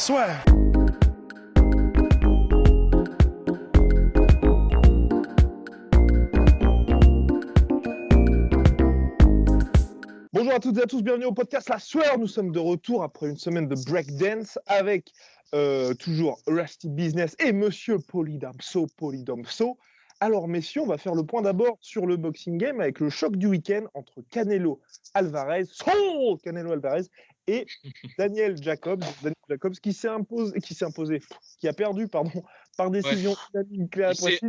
Swear. Bonjour à toutes et à tous, bienvenue au podcast La Sueur. Nous sommes de retour après une semaine de breakdance avec toujours Rusty Business et Monsieur Polydomso. Alors messieurs, on va faire le point d'abord sur le boxing game avec le choc du week-end entre Canelo Alvarez et Daniel Jacobs qui a perdu par décision unanime claire et précise.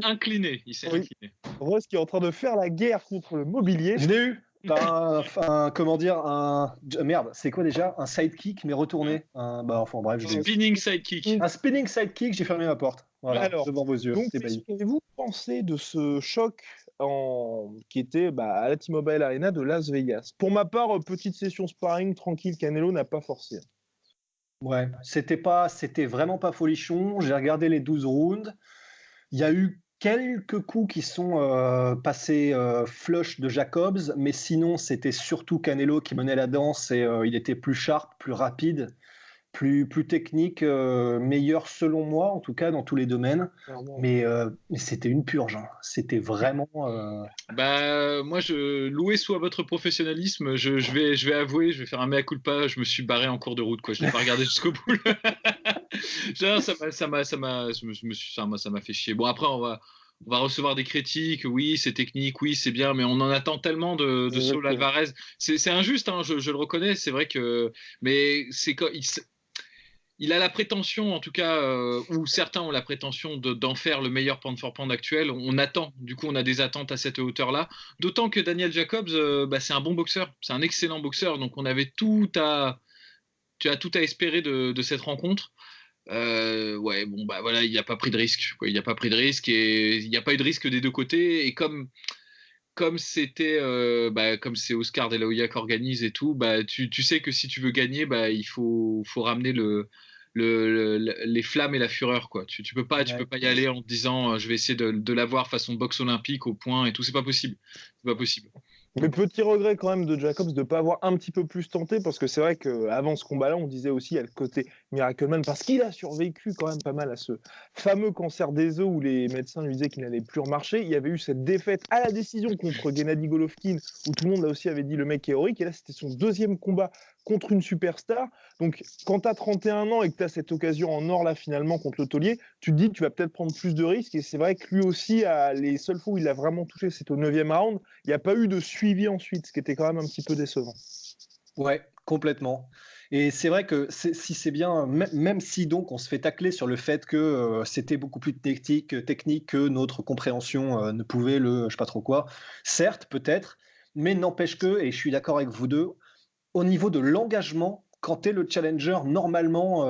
Il s'est incliné. Ross qui est en train de faire la guerre contre le mobilier. Je l'ai eu. C'est quoi déjà? Un sidekick mais retourné. Spinning sidekick. Un spinning sidekick, j'ai fermé ma porte. Voilà, alors, devant vos yeux. Donc, qu'avez-vous pensé de ce choc qui était à la T-Mobile Arena de Las Vegas? Pour ma part, petite session sparring tranquille, Canelo n'a pas forcé. Ouais, c'était vraiment pas folichon. J'ai regardé les 12 rounds. Il y a eu quelques coups qui sont passés flush de Jacobs, mais sinon c'était surtout Canelo qui menait la danse et il était plus sharp, plus rapide, plus technique, meilleur selon moi en tout cas dans tous les domaines. Mais c'était une purge, hein. C'était vraiment. Moi, loué soit votre professionnalisme, je vais avouer, je vais faire un mea culpa, je me suis barré en cours de route, quoi. Je l'ai pas regardé jusqu'au bout. Ça m'a fait chier. Bon, après on va recevoir des critiques. Oui, c'est technique, oui, c'est bien, mais on en attend tellement de Saul Alvarez. C'est injuste, hein, je le reconnais. C'est vrai que, mais c'est quand il a la prétention, en tout cas, ou certains ont la prétention d'en faire le meilleur pound for pound actuel. On attend, du coup, on a des attentes à cette hauteur-là. D'autant que Daniel Jacobs, c'est un bon boxeur, c'est un excellent boxeur. Donc, on avait tout à espérer de cette rencontre. Il n'y a pas pris de risque. Il n'y a pas pris de risque et il n'y a pas eu de risque des deux côtés. Et comme c'était, comme c'est Oscar De La Hoya qui organise et tout, tu sais que si tu veux gagner, il faut ramener les flammes et la fureur, quoi. Tu peux pas y aller en te disant je vais essayer de l'avoir façon boxe olympique au point et tout. C'est pas possible. Mais petit regret quand même de Jacobs de ne pas avoir un petit peu plus tenté, parce que c'est vrai qu'avant ce combat-là, on disait aussi il y a le côté Miracleman, parce qu'il a survécu quand même pas mal à ce fameux cancer des os où les médecins lui disaient qu'il n'allait plus remarcher. Il y avait eu cette défaite à la décision contre Gennady Golovkin, où tout le monde là aussi avait dit le mec est héroïque, et là c'était son deuxième combat contre une superstar. Donc quand tu as 31 ans et que tu as cette occasion en or là finalement contre le taulier, tu te dis tu vas peut-être prendre plus de risques, et c'est vrai que lui aussi, les seules fois où il a vraiment touché, c'était au 9e round. Il n'y a pas eu de suivi ensuite, ce qui était quand même un petit peu décevant. Ouais, complètement. Et c'est vrai que si c'est bien, même si donc on se fait tacler sur le fait que c'était beaucoup plus technique que notre compréhension ne pouvait je sais pas trop quoi, certes, peut-être, mais n'empêche que, et je suis d'accord avec vous deux, au niveau de l'engagement, quand tu es le challenger, normalement,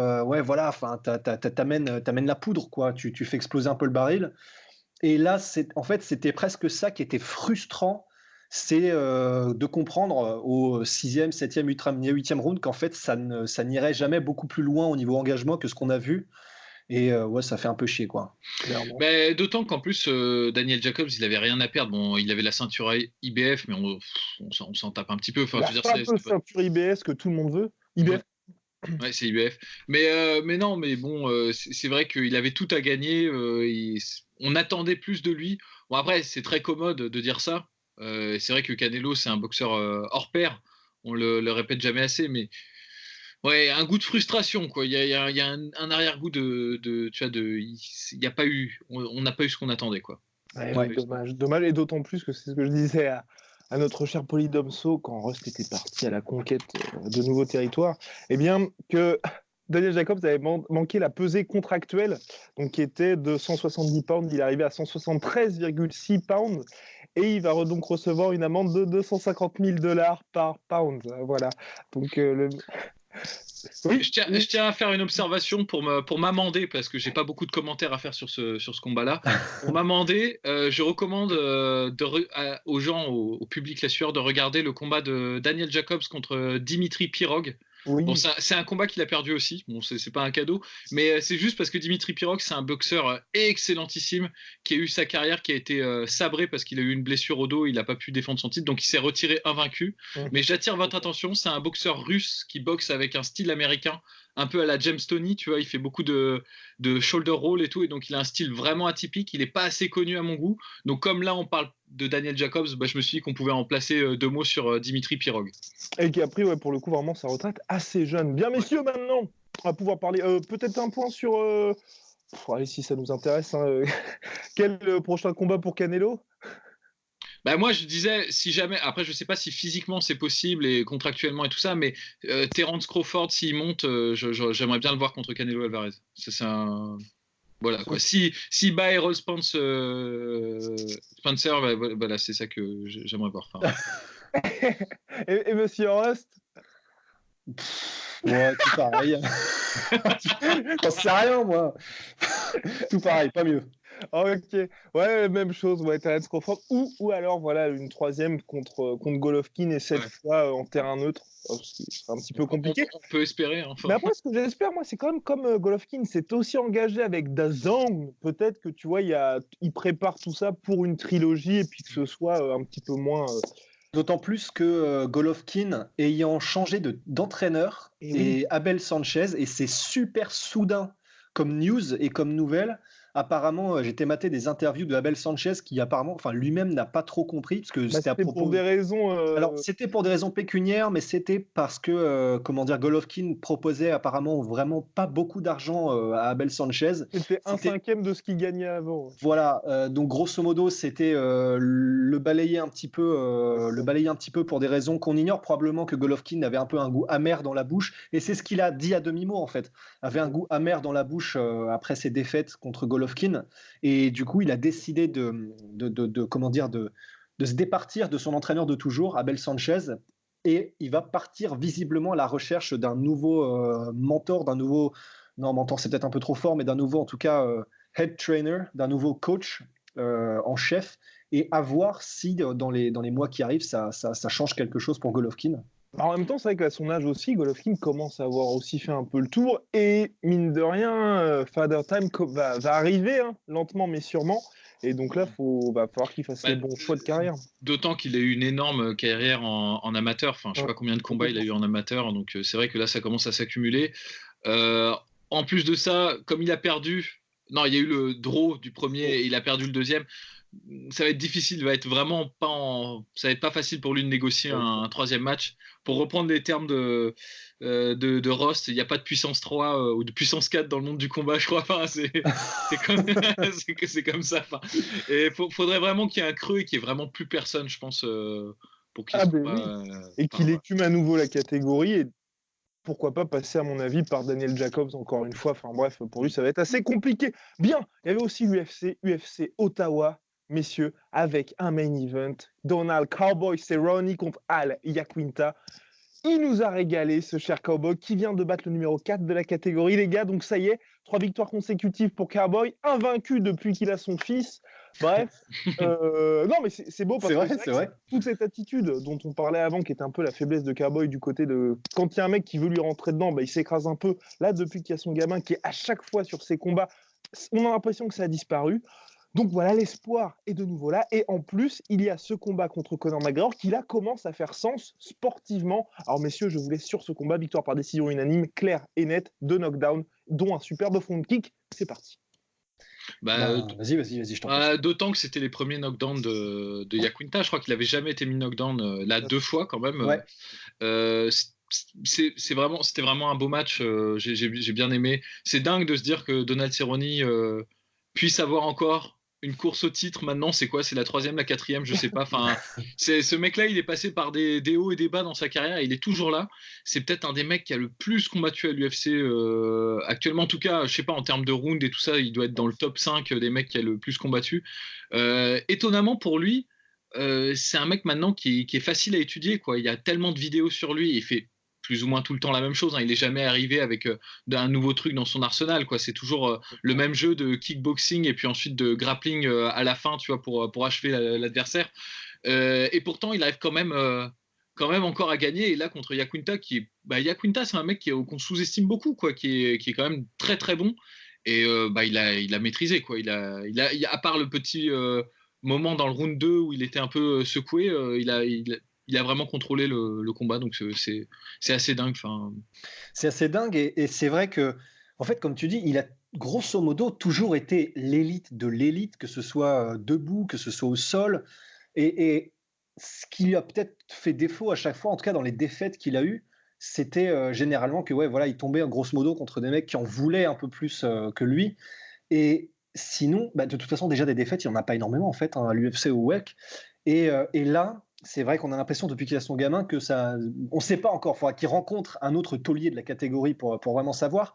t'amènes la poudre, quoi. Tu fais exploser un peu le baril. Et là, c'était presque ça qui était frustrant, c'est de comprendre au 6e, 7e, 8e round qu'en fait, ça n'irait jamais beaucoup plus loin au niveau engagement que ce qu'on a vu. Et ça fait un peu chier, quoi. Mais d'autant qu'en plus, Daniel Jacobs, il avait rien à perdre. Bon, il avait la ceinture IBF, mais on s'en tape un petit peu. Enfin, c'est la ceinture IBS que tout le monde veut. IBF. Ouais, c'est IBF. Mais non, mais bon, c'est vrai qu'il avait tout à gagner. On attendait plus de lui. Bon, après, c'est très commode de dire ça. C'est vrai que Canelo, c'est un boxeur hors pair. On le répète jamais assez, mais ouais, un goût de frustration, quoi. Il y a un arrière-goût il y a pas eu, on n'a pas eu ce qu'on attendait, quoi. Ouais, dommage, et d'autant plus que c'est ce que je disais à notre cher Polydomso quand Rust était parti à la conquête de nouveaux territoires, eh bien que Daniel Jacobs avait manqué la pesée contractuelle, donc qui était de 170 pounds, il est arrivé à 173,6 pounds, et il va donc recevoir une amende de $250,000 par pound. Voilà. Donc oui. Je tiens à faire une observation pour m'amender, parce que j'ai pas beaucoup de commentaires à faire sur ce combat-là. Pour m'amender, je recommande aux gens, au public La Sueur, de regarder le combat de Daniel Jacobs contre Dimitri Pirog. Oui. Bon, c'est un combat qu'il a perdu aussi. Bon, c'est pas un cadeau, mais c'est juste parce que Dimitri Pirog, c'est un boxeur excellentissime qui a eu sa carrière qui a été sabrée parce qu'il a eu une blessure au dos, il n'a pas pu défendre son titre, donc il s'est retiré invaincu. Mais j'attire votre attention, c'est un boxeur russe qui boxe avec un style américain, un peu à la James Toney, tu vois, il fait beaucoup de shoulder roll et tout, et donc il a un style vraiment atypique, il n'est pas assez connu à mon goût. Donc comme là on parle de Daniel Jacobs, bah, je me suis dit qu'on pouvait en placer 2 mots sur Dimitri Pirog. Et qui a pris, pour le coup, vraiment sa retraite assez jeune. Bien, messieurs, maintenant, on va pouvoir parler peut-être un point sur... allez, si ça nous intéresse, hein, quel prochain combat pour Canelo? Bah moi je disais, si jamais, après je sais pas si physiquement c'est possible et contractuellement et tout ça, mais Terence Crawford s'il monte, j'aimerais bien le voir contre Canelo Alvarez. C'est un... Voilà quoi. Si bat Errol Spencer, voilà, c'est ça que j'aimerais voir. Enfin... et Monsieur Rust? Ouais, tout pareil. J'en sais rien, moi. Tout pareil, pas mieux. Ok, ouais, même chose, ouais, Terence Crawford, ou alors, voilà, une troisième contre Golovkin, et cette fois en terrain neutre, ce qui serait un petit peu compliqué. On peut espérer. Enfin. Mais après, ce que j'espère, moi, c'est quand même comme Golovkin s'est aussi engagé avec DAZN, peut-être que, tu vois, il prépare tout ça pour une trilogie, et puis que ce soit un petit peu moins... D'autant plus que Golovkin, ayant changé d'entraîneur, et Abel Sanchez, et c'est super soudain comme news et comme nouvelle. Apparemment, j'étais maté des interviews de Abel Sanchez qui apparemment, enfin lui-même n'a pas trop compris parce que c'était à propos pour des raisons. Alors c'était pour des raisons pécuniaires, mais c'était parce que comment dire, Golovkin proposait apparemment vraiment pas beaucoup d'argent à Abel Sanchez. C'était 1/5 de ce qu'il gagnait avant. Voilà, donc grosso modo c'était le balayer un petit peu pour des raisons qu'on ignore. Probablement que Golovkin avait un peu un goût amer dans la bouche, et c'est ce qu'il a dit à demi-mot en fait. Avait un goût amer dans la bouche après ses défaites contre Golovkin. Et du coup, il a décidé de se départir de son entraîneur de toujours, Abel Sanchez, et il va partir visiblement à la recherche d'un nouveau mentor, mentor c'est peut-être un peu trop fort, mais d'un nouveau, en tout cas, head trainer, d'un nouveau coach en chef, et à voir si dans les mois qui arrivent, ça change quelque chose pour Golovkin. En même temps, c'est vrai qu'à son âge aussi, Golovkin commence à avoir aussi fait un peu le tour. Et mine de rien, Father Time va arriver, hein, lentement mais sûrement. Et donc là, va falloir qu'il fasse les bons choix de carrière. D'autant qu'il a eu une énorme carrière en amateur. Enfin, je ne sais pas combien de combats il a eu en amateur. Donc c'est vrai que là, ça commence à s'accumuler. En plus de ça, comme il a perdu... Non, il y a eu le draw du premier et il a perdu le deuxième. Ça va être difficile, ça va être pas facile pour lui de négocier un troisième match. Pour reprendre les termes de Rost, il n'y a pas de puissance 3 ou de puissance 4 dans le monde du combat, je crois. Enfin, c'est comme ça. Enfin, et faudrait vraiment qu'il y ait un creux et qu'il n'y ait vraiment plus personne, je pense, pour qu'il et qu'il écume à nouveau la catégorie. Et pourquoi pas passer, à mon avis, par Daniel Jacobs encore une fois. Enfin bref, pour lui, ça va être assez compliqué. Bien, il y avait aussi UFC Ottawa, messieurs, avec un main event. Donald Cowboy Cerrone contre Al Iaquinta. Il nous a régalé, ce cher Cowboy, qui vient de battre le numéro 4 de la catégorie, les gars. Donc ça y est, 3 victoires consécutives pour Cowboy, invaincu depuis qu'il a son fils. Bref, non mais c'est beau parce que c'est vrai. Toute cette attitude dont on parlait avant, qui était un peu la faiblesse de Cowboy du côté de... Quand il y a un mec qui veut lui rentrer dedans, bah, il s'écrase un peu. Là, depuis qu'il y a son gamin qui est à chaque fois sur ses combats, on a l'impression que ça a disparu. Donc voilà, l'espoir est de nouveau là. Et en plus, il y a ce combat contre Conor McGregor qui là commence à faire sens sportivement. Alors messieurs, je vous laisse sur ce combat. Victoire par décision unanime, claire et nette, 2 knockdowns, dont un superbe front kick. C'est parti. Vas-y, je t'en prie. D'autant que c'était les premiers knockdowns de Iaquinta. Je crois qu'il n'avait jamais été mis knockdown là 2 fois quand même. Ouais. C'était vraiment un beau match. J'ai bien aimé. C'est dingue de se dire que Donald Cerrone puisse avoir encore une course au titre. Maintenant, c'est quoi? C'est la 3e, la 4e, je sais pas. Enfin, ce mec-là, il est passé par des hauts et des bas dans sa carrière et il est toujours là. C'est peut-être un des mecs qui a le plus combattu à l'UFC actuellement. En tout cas, je sais pas, en termes de round et tout ça, il doit être dans le top 5 des mecs qui a le plus combattu. Étonnamment pour lui, c'est un mec maintenant qui est facile à étudier, quoi. Il y a tellement de vidéos sur lui. Il fait plus ou moins tout le temps la même chose, hein. Il n'est jamais arrivé avec un nouveau truc dans son arsenal, quoi. C'est toujours le même jeu de kickboxing et puis ensuite de grappling à la fin, tu vois, pour achever l'adversaire. Et pourtant, il arrive quand même quand même encore à gagner. Et là, contre Iaquinta, Iaquinta, c'est un mec qu'on sous-estime beaucoup, quoi, qui est quand même très très bon. Et il a maîtrisé, quoi. À part le petit moment dans le round 2 où il était un peu secoué, il a vraiment contrôlé le combat. Donc c'est assez dingue. C'est assez dingue et c'est vrai que, en fait, comme tu dis, il a grosso modo toujours été l'élite de l'élite, que ce soit debout, que ce soit au sol. Et ce qui lui a peut-être fait défaut à chaque fois, en tout cas dans les défaites qu'il a eues, c'était généralement que ouais, voilà, il tombait grosso modo contre des mecs qui en voulaient un peu plus que lui. Et sinon, de toute façon, déjà des défaites, il n'y en a pas énormément en fait, à l'UFC ou au WEC. Et là, c'est vrai qu'on a l'impression depuis qu'il a son gamin que ça. On ne sait pas encore, il faudra qu'il rencontre un autre taulier de la catégorie pour vraiment savoir.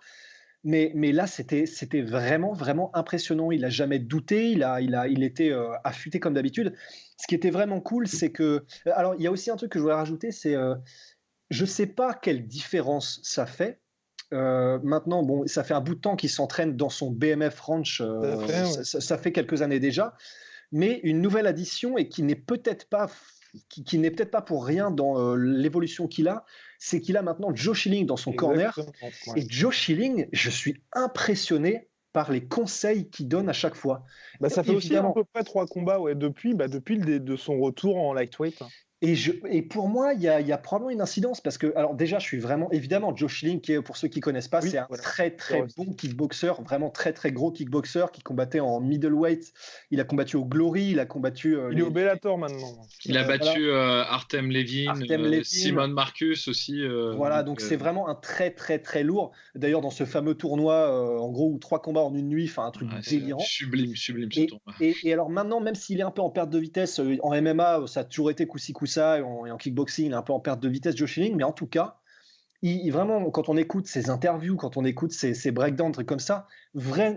Mais là, c'était vraiment, vraiment impressionnant. Il n'a jamais douté, il était affûté comme d'habitude. Ce qui était vraiment cool, c'est que. Alors, il y a aussi un truc que je voulais rajouter, c'est. Je ne sais pas quelle différence ça fait. Maintenant, bon, ça fait un bout de temps qu'il s'entraîne dans son BMF Ranch, ça fait quelques années déjà, mais une nouvelle addition et qui n'est peut-être pas pour rien dans l'évolution qu'il a, c'est qu'il a maintenant Joe Schilling dans son corner. Ouais. Et Joe Schilling, je suis impressionné par les conseils qu'il donne à chaque fois. Ça fait aussi à peu près 3 combats depuis de son retour en lightweight. Et pour moi, il y a probablement une incidence parce que, alors déjà, je suis vraiment, évidemment, Joe Schilling, qui est, pour ceux qui ne connaissent pas, c'est un très très bon kickboxer, vraiment très très gros kickboxer qui combattait en middleweight. Il a combattu au Glory, il a combattu. Il est au Bellator maintenant. Il a battu Artem Levin, Simon Marcus aussi. Voilà, donc c'est vraiment un très très très lourd. D'ailleurs, dans ce fameux tournoi, en gros, où 3 combats en une nuit, un truc délirant. Sublime ce tournoi. Et alors maintenant, même s'il est un peu en perte de vitesse, en MMA, ça a toujours été coup-ci coup-ça, et en kickboxing, il est un peu en perte de vitesse, Joe Schilling, mais en tout cas, vraiment, quand on écoute ses interviews, quand on écoute ses breakdowns, trucs comme ça,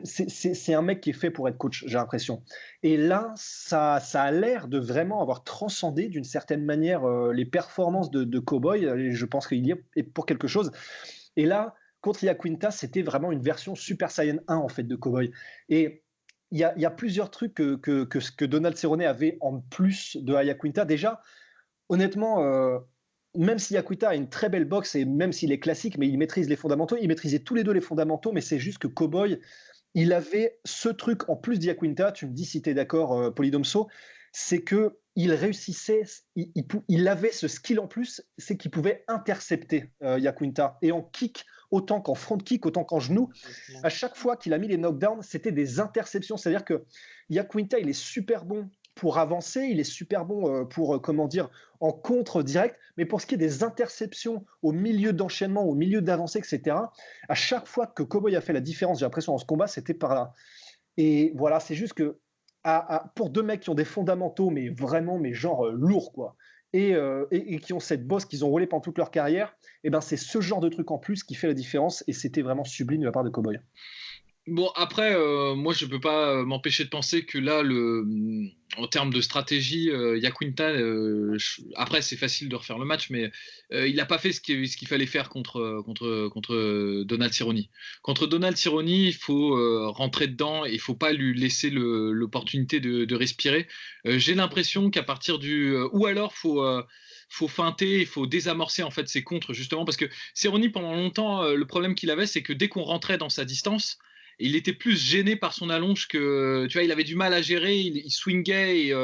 c'est un mec qui est fait pour être coach, j'ai l'impression. Et là, ça a l'air de vraiment avoir transcendé d'une certaine manière les performances de Cowboy. Et je pense qu'il y est pour quelque chose. Et là, contre Iaquinta, c'était vraiment une version Super Saiyan 1 en fait de Cowboy. Et il y a plusieurs trucs que Donald Cerrone avait en plus de Iaquinta. Déjà, honnêtement, même si Iaquinta a une très belle boxe et même s'il est classique, mais il maîtrise les fondamentaux, ils maîtrisaient tous les deux les fondamentaux, mais c'est juste que Cowboy, il avait ce truc en plus d'Iaquinta, tu me dis si tu es d'accord, Polydomso, c'est que il réussissait, il avait ce skill en plus, c'est qu'il pouvait intercepter Iaquinta, et en kick, autant qu'en front kick, autant qu'en genou, à chaque fois qu'il a mis les knockdowns, c'était des interceptions, c'est-à-dire que Iaquinta, il est super bon pour avancer, il est super bon pour, en contre direct, mais pour ce qui est des interceptions au milieu d'enchaînement, au milieu d'avancée, etc., à chaque fois que Cowboy a fait la différence, j'ai l'impression, dans ce combat, c'était par là. Et voilà, c'est juste que pour 2 mecs qui ont des fondamentaux, mais vraiment, lourds, quoi, et qui ont cette bosse qu'ils ont roulée pendant toute leur carrière, et ben c'est ce genre de truc en plus qui fait la différence, et c'était vraiment sublime de la part de Cowboy. Bon, après, moi, je peux pas m'empêcher de penser que là, en termes de stratégie, Iaquinta, après, c'est facile de refaire le match, mais il n'a pas fait ce qu'il fallait faire contre Donald Cerrone. Contre Donald Cerrone, il faut rentrer dedans et il ne faut pas lui laisser l'opportunité de respirer. J'ai l'impression qu'à partir ou alors, faut feinter, il faut désamorcer en fait ses contres, justement, parce que Cerrone, pendant longtemps, le problème qu'il avait, c'est que dès qu'on rentrait dans sa distance, il était plus gêné par son allonge que, tu vois, il avait du mal à gérer, il swingait et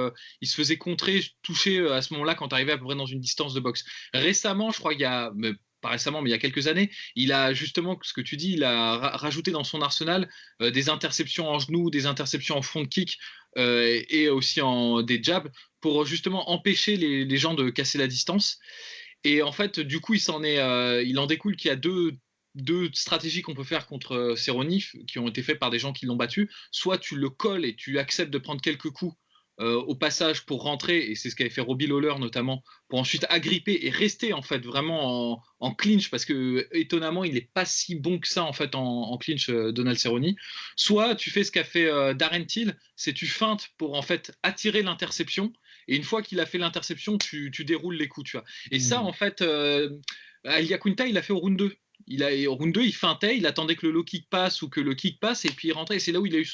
il se faisait contrer, toucher à ce moment-là quand tu arrivais à peu près dans une distance de boxe. Récemment, je crois pas récemment, mais il y a quelques années, il a justement, ce que tu dis, il a rajouté dans son arsenal des interceptions en genoux, des interceptions en front kick et aussi des jabs pour justement empêcher les gens de casser la distance. Et en fait, du coup, il en découle qu'il y a deux stratégies qu'on peut faire contre Cerrone qui ont été faites par des gens qui l'ont battu. Soit tu le colles et tu acceptes de prendre quelques coups au passage pour rentrer, et c'est ce qu'avait fait Robbie Lawler notamment, pour ensuite agripper et rester en fait vraiment en clinch, parce que étonnamment il n'est pas si bon que ça en fait en clinch, Donald Cerrone. Soit tu fais ce qu'a fait Darren Till, c'est tu feintes pour en fait attirer l'interception, et une fois qu'il a fait l'interception, tu déroules les coups, tu vois. Et ça en fait, Iaquinta il a fait au round 2. Au round 2, il feintait, il attendait que le low kick passe ou que le kick passe, et puis il rentrait, et c'est là où il a eu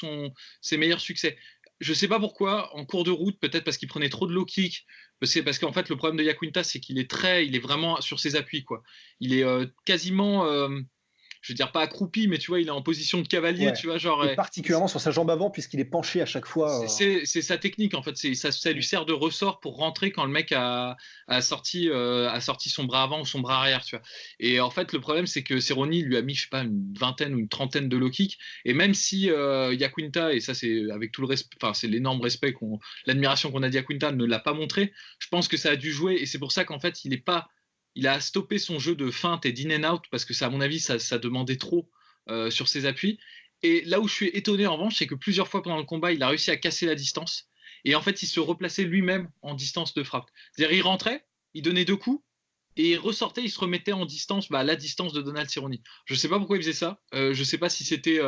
ses meilleurs succès. je sais pas pourquoi, en cours de route, peut-être parce qu'il prenait trop de low kick, parce qu'en fait, le problème de Iaquinta, c'est qu'il il est vraiment sur ses appuis, quoi. Il est quasiment, je veux dire pas accroupi, mais tu vois, il est en position de cavalier, tu vois, genre. Et particulièrement sur sa jambe avant, puisqu'il est penché à chaque fois. C'est sa technique, en fait. Ça lui sert de ressort pour rentrer quand le mec a sorti son bras avant ou son bras arrière, tu vois. Et en fait, le problème, c'est que Cerrone lui a mis, je sais pas, une vingtaine ou une trentaine de low kicks. Et même si Iaquinta, et ça, c'est avec tout le respect, enfin, c'est l'énorme respect, l'admiration qu'on a d'Iaquinta, ne l'a pas montré, je pense que ça a dû jouer. Et c'est pour ça qu'en fait, il a stoppé son jeu de feinte et d'in and out parce que ça, à mon avis, ça demandait trop sur ses appuis. Et là où je suis étonné en revanche, c'est que plusieurs fois pendant le combat, il a réussi à casser la distance. Et en fait, il se replaçait lui-même en distance de frappe. C'est-à-dire, il rentrait, il donnait 2 coups, et il ressortait, il se remettait en distance, à la distance de Donald Cerrone. Je ne sais pas pourquoi il faisait ça. Je ne sais pas si c'était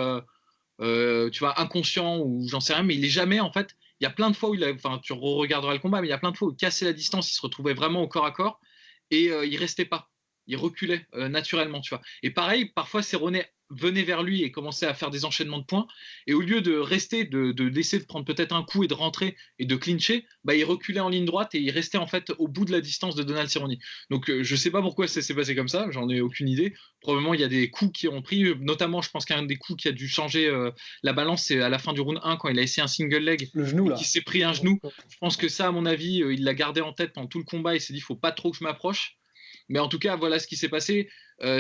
tu vois, inconscient ou j'en sais rien, mais il est jamais, en fait. Il y a plein de fois où tu regarderas le combat, mais il y a plein de fois où il cassait la distance, il se retrouvait vraiment au corps à corps. Et il restait pas, il reculait naturellement, tu vois. Et pareil, parfois Cerrone venait vers lui et commençait à faire des enchaînements de points, et au lieu de rester, de laisser de prendre peut-être un coup et de rentrer et de clincher, il reculait en ligne droite et il restait en fait au bout de la distance de Donald Cerrone. Donc je sais pas pourquoi ça s'est passé comme ça, j'en ai aucune idée. Probablement il y a des coups qui ont pris, notamment je pense qu'un des coups qui a dû changer la balance, c'est à la fin du round 1 quand il a essayé un single leg, le genou, là. Qui s'est pris un genou. Je pense que ça, à mon avis, il l'a gardé en tête pendant tout le combat, il s'est dit faut pas trop que je m'approche. Mais en tout cas, voilà ce qui s'est passé.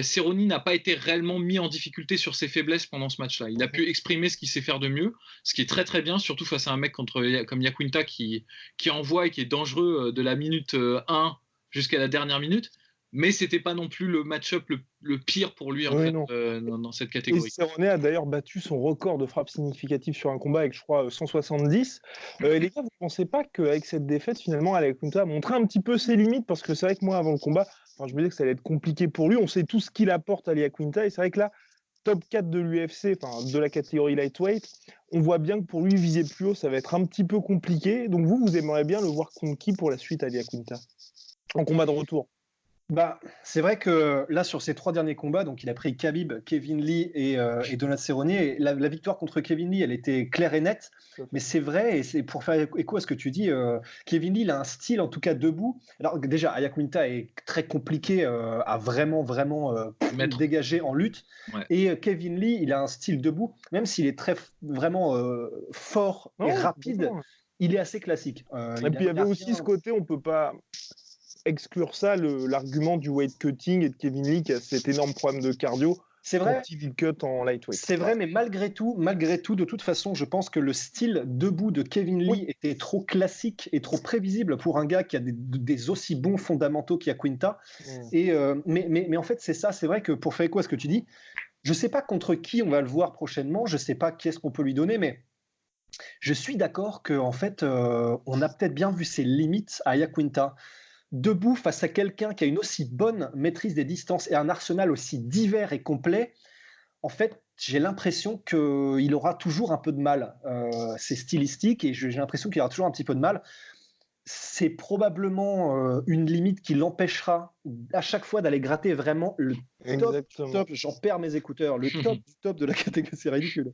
Cerrone n'a pas été réellement mis en difficulté sur ses faiblesses pendant ce match-là. Il a pu exprimer ce qu'il sait faire de mieux, ce qui est très très bien, surtout face à un mec comme Iaquinta qui envoie et qui est dangereux de la minute 1 jusqu'à la dernière minute. Mais c'était pas non plus le match-up le pire pour lui dans cette catégorie. Et Cerrone a d'ailleurs battu son record de frappe significative sur un combat avec, je crois, 170. Et les gars, vous ne pensez pas qu'avec cette défaite, finalement, Iaquinta a montré un petit peu ses limites? Parce que c'est vrai que moi, avant le combat, je me disais que ça allait être compliqué pour lui. On sait tout ce qu'il apporte à Iaquinta. Et c'est vrai que là, top 4 de l'UFC, de la catégorie lightweight, on voit bien que pour lui, viser plus haut, ça va être un petit peu compliqué. Donc vous aimeriez bien le voir contre qui pour la suite à Iaquinta en combat de retour? C'est vrai que là, sur ces 3 derniers combats, donc il a pris Khabib, Kevin Lee et Donald Cerrone. Et la victoire contre Kevin Lee, elle était claire et nette. Mais c'est vrai, et c'est pour faire écho à ce que tu dis, Kevin Lee, il a un style, en tout cas debout. Alors déjà, Iaquinta est très compliqué à vraiment dégager en lutte. Ouais. Et Kevin Lee, il a un style debout, même s'il est vraiment fort et rapide, il est assez classique. Et puis il y avait aussi ce côté, on peut pas exclure ça, l'argument du weight cutting et de Kevin Lee qui a cet énorme problème de cardio. C'est vrai. Quand il cut en lightweight. C'est vrai, mais malgré tout, de toute façon, je pense que le style debout de Kevin Lee était trop classique et trop prévisible pour un gars qui a des aussi bons fondamentaux qu'Iaquinta. Mais en fait, c'est ça. C'est vrai que pour faire écho à ce que tu dis, je sais pas contre qui on va le voir prochainement. Je sais pas qui est-ce qu'on peut lui donner, mais je suis d'accord que en fait, on a peut-être bien vu ses limites à Iaquinta. Debout face à quelqu'un qui a une aussi bonne maîtrise des distances et un arsenal aussi divers et complet, en fait, j'ai l'impression qu'il aura toujours un peu de mal. C'est stylistique et j'ai l'impression qu'il aura toujours un petit peu de mal. C'est probablement une limite qui l'empêchera à chaque fois d'aller gratter vraiment le top. J'en perds mes écouteurs. Le top du top de la catégorie. C'est ridicule.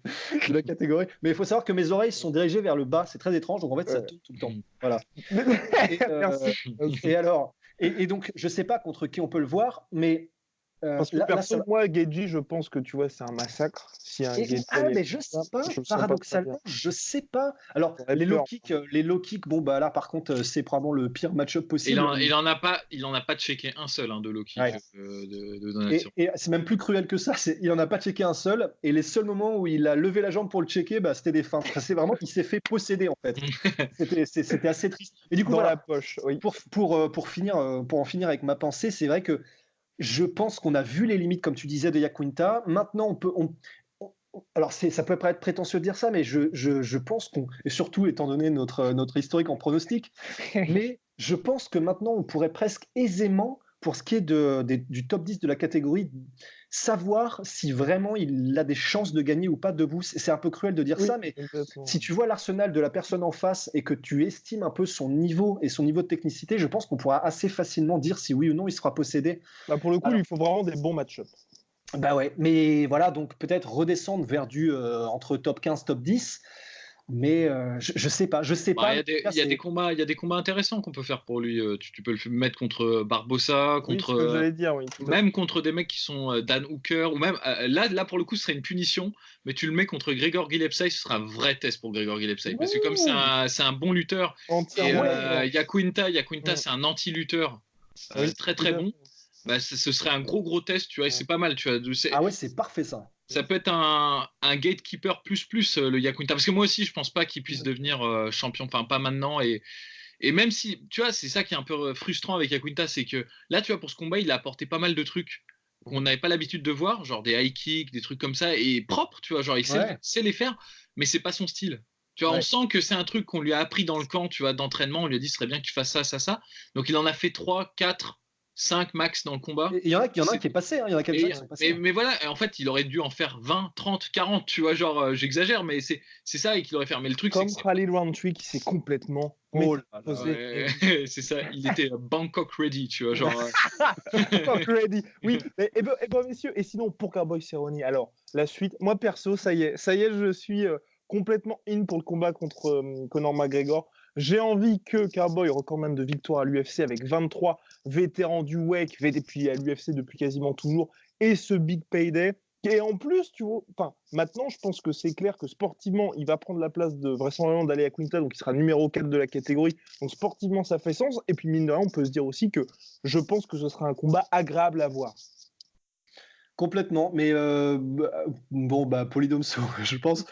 De la catégorie. Mais il faut savoir que mes oreilles sont dirigées vers le bas. C'est très étrange. Donc en fait, ça tourne tout le temps. Voilà. Et donc, je ne sais pas contre qui on peut le voir, mais. Parce que personne, moi, Gaethje, je pense que tu vois, c'est un massacre. Mais je sais pas, paradoxalement, je sais pas. Alors, les low kicks, bon, là, par contre, c'est probablement le pire match-up possible. Il en a pas checké un seul de low kick de Donald. Et c'est même plus cruel que ça, il en a pas checké un seul, et les seuls moments où il a levé la jambe pour le checker, c'était des feintes. C'est vraiment qu'il s'est fait posséder, en fait. C'était assez triste. Et du coup, la poche, oui. Pour en finir avec ma pensée, c'est vrai que je pense qu'on a vu les limites, comme tu disais, de Iaquinta. Maintenant, alors ça peut paraître prétentieux de dire ça, mais je pense et surtout étant donné notre historique en pronostic, mais je pense que maintenant on pourrait presque aisément, pour ce qui est du top 10 de la catégorie, savoir si vraiment il a des chances de gagner ou pas debout. C'est un peu cruel de dire ça, mais si tu vois l'arsenal de la personne en face et que tu estimes un peu son niveau et son niveau de technicité, je pense qu'on pourra assez facilement dire si oui ou non il sera possédé. Pour le coup, il faut vraiment des bons match-ups. Ouais, mais voilà, donc peut-être redescendre vers entre top 15, top 10. Mais je sais pas. Il y a des combats intéressants qu'on peut faire pour lui. Tu peux le mettre contre Barbosa, contre, ce que j'allais dire, oui, même contre des mecs qui sont Dan Hooker, ou même là pour le coup ce serait une punition, mais tu le mets contre Grigor Gillespie, ce sera un vrai test pour Grigor Gillespie, parce que comme c'est un bon lutteur, et Yaquinta, c'est un anti-lutteur très très bon. Bah, ce serait un gros test, tu vois, et c'est pas mal, tu vois. Ah ouais, c'est parfait ça. Ça peut être un gatekeeper plus le Yaquinta, parce que moi aussi je pense pas qu'il puisse devenir champion, enfin pas maintenant, et même si, tu vois, c'est ça qui est un peu frustrant avec Yaquinta, c'est que là, tu vois, pour ce combat, il a apporté pas mal de trucs qu'on n'avait pas l'habitude de voir, genre des high kicks, des trucs comme ça, et propres, tu vois, genre il sait les faire, mais c'est pas son style. Tu vois, on sent que c'est un truc qu'on lui a appris dans le camp, tu vois, d'entraînement, on lui a dit, ce serait bien que tu fasses ça. Donc il en a fait 3, 4, 5 max dans le combat. Il y en a un qui est passé, hein. Il y en a quelques-uns qui sont passés. Mais voilà, en fait, il aurait dû en faire 20, 30, 40, tu vois, genre, j'exagère, mais c'est ça qu'il aurait fait. Mais le truc, comme Khalil Roundtree qui s'est complètement... c'est ça, il était Bangkok ready, tu vois, genre... Bangkok ready, oui. Et ben, messieurs, et sinon, pour Cowboy Cerrone, alors, la suite, moi, perso, ça y est, je suis complètement in pour le combat contre Conor McGregor. J'ai envie que Cowboy, recordman de victoire à l'UFC avec 23 vétérans du WEC, et puis à l'UFC depuis quasiment toujours, et ce big payday. Et en plus, tu vois, maintenant, je pense que c'est clair que sportivement, il va prendre la place de vraisemblablement d'Ali Yaquinta, donc il sera numéro 4 de la catégorie. Donc sportivement, ça fait sens. Et puis, mine de rien, on peut se dire aussi que je pense que ce sera un combat agréable à voir. Complètement, mais Polydomso, je pense,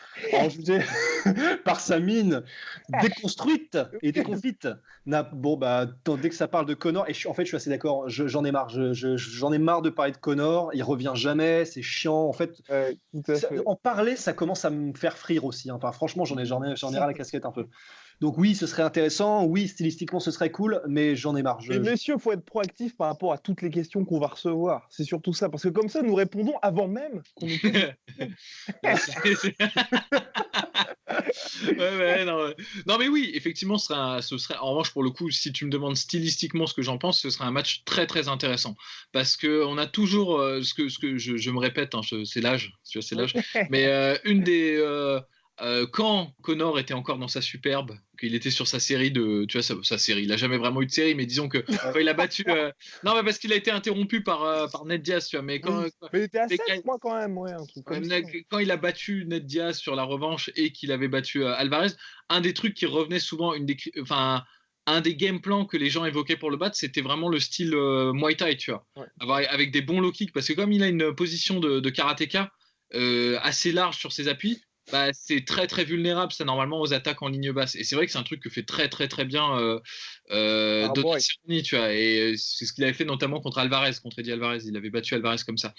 par sa mine déconstruite et déconfite. Dès que ça parle de Conor, et en fait, je suis assez d'accord, j'en ai marre. J'en ai marre de parler de Conor, il revient jamais, c'est chiant. En fait, en parler, ça commence à me faire frire aussi. Hein. Enfin, franchement, j'en ai ras la casquette un peu. Donc oui, ce serait intéressant, oui, stylistiquement, ce serait cool, mais j'en ai marre. Mais messieurs, il faut être proactif par rapport à toutes les questions qu'on va recevoir. C'est surtout ça, parce que comme ça, nous répondons avant même qu'on nous pose. Non, mais oui, effectivement, ce serait, en revanche, pour le coup, si tu me demandes stylistiquement ce que j'en pense, ce serait un match très très intéressant, parce que on a toujours ce que je me répète, hein, c'est l'âge, c'est l'âge, mais une des quand Conor était encore dans sa superbe, qu'il était sur sa série de, tu vois, sa série, il a jamais vraiment eu de série, mais disons que quand il a battu, non, mais parce qu'il a été interrompu par Ned Diaz, tu vois, mais il était à 7 mois quand même, ouais, un truc comme ça. Quand il a battu Ned Diaz sur la revanche et qu'il avait battu Alvarez, un des trucs qui revenait souvent, un des game plans que les gens évoquaient pour le battre, c'était vraiment le style Muay Thai, tu vois, avec des bons low kicks, parce que comme il a une position de karatéka assez large sur ses appuis, c'est très très vulnérable ça normalement aux attaques en ligne basse, et c'est vrai que c'est un truc que fait très très très bien Donald Cerrone, tu vois, et c'est ce qu'il avait fait notamment contre Alvarez, contre Eddie Alvarez, il avait battu Alvarez comme ça,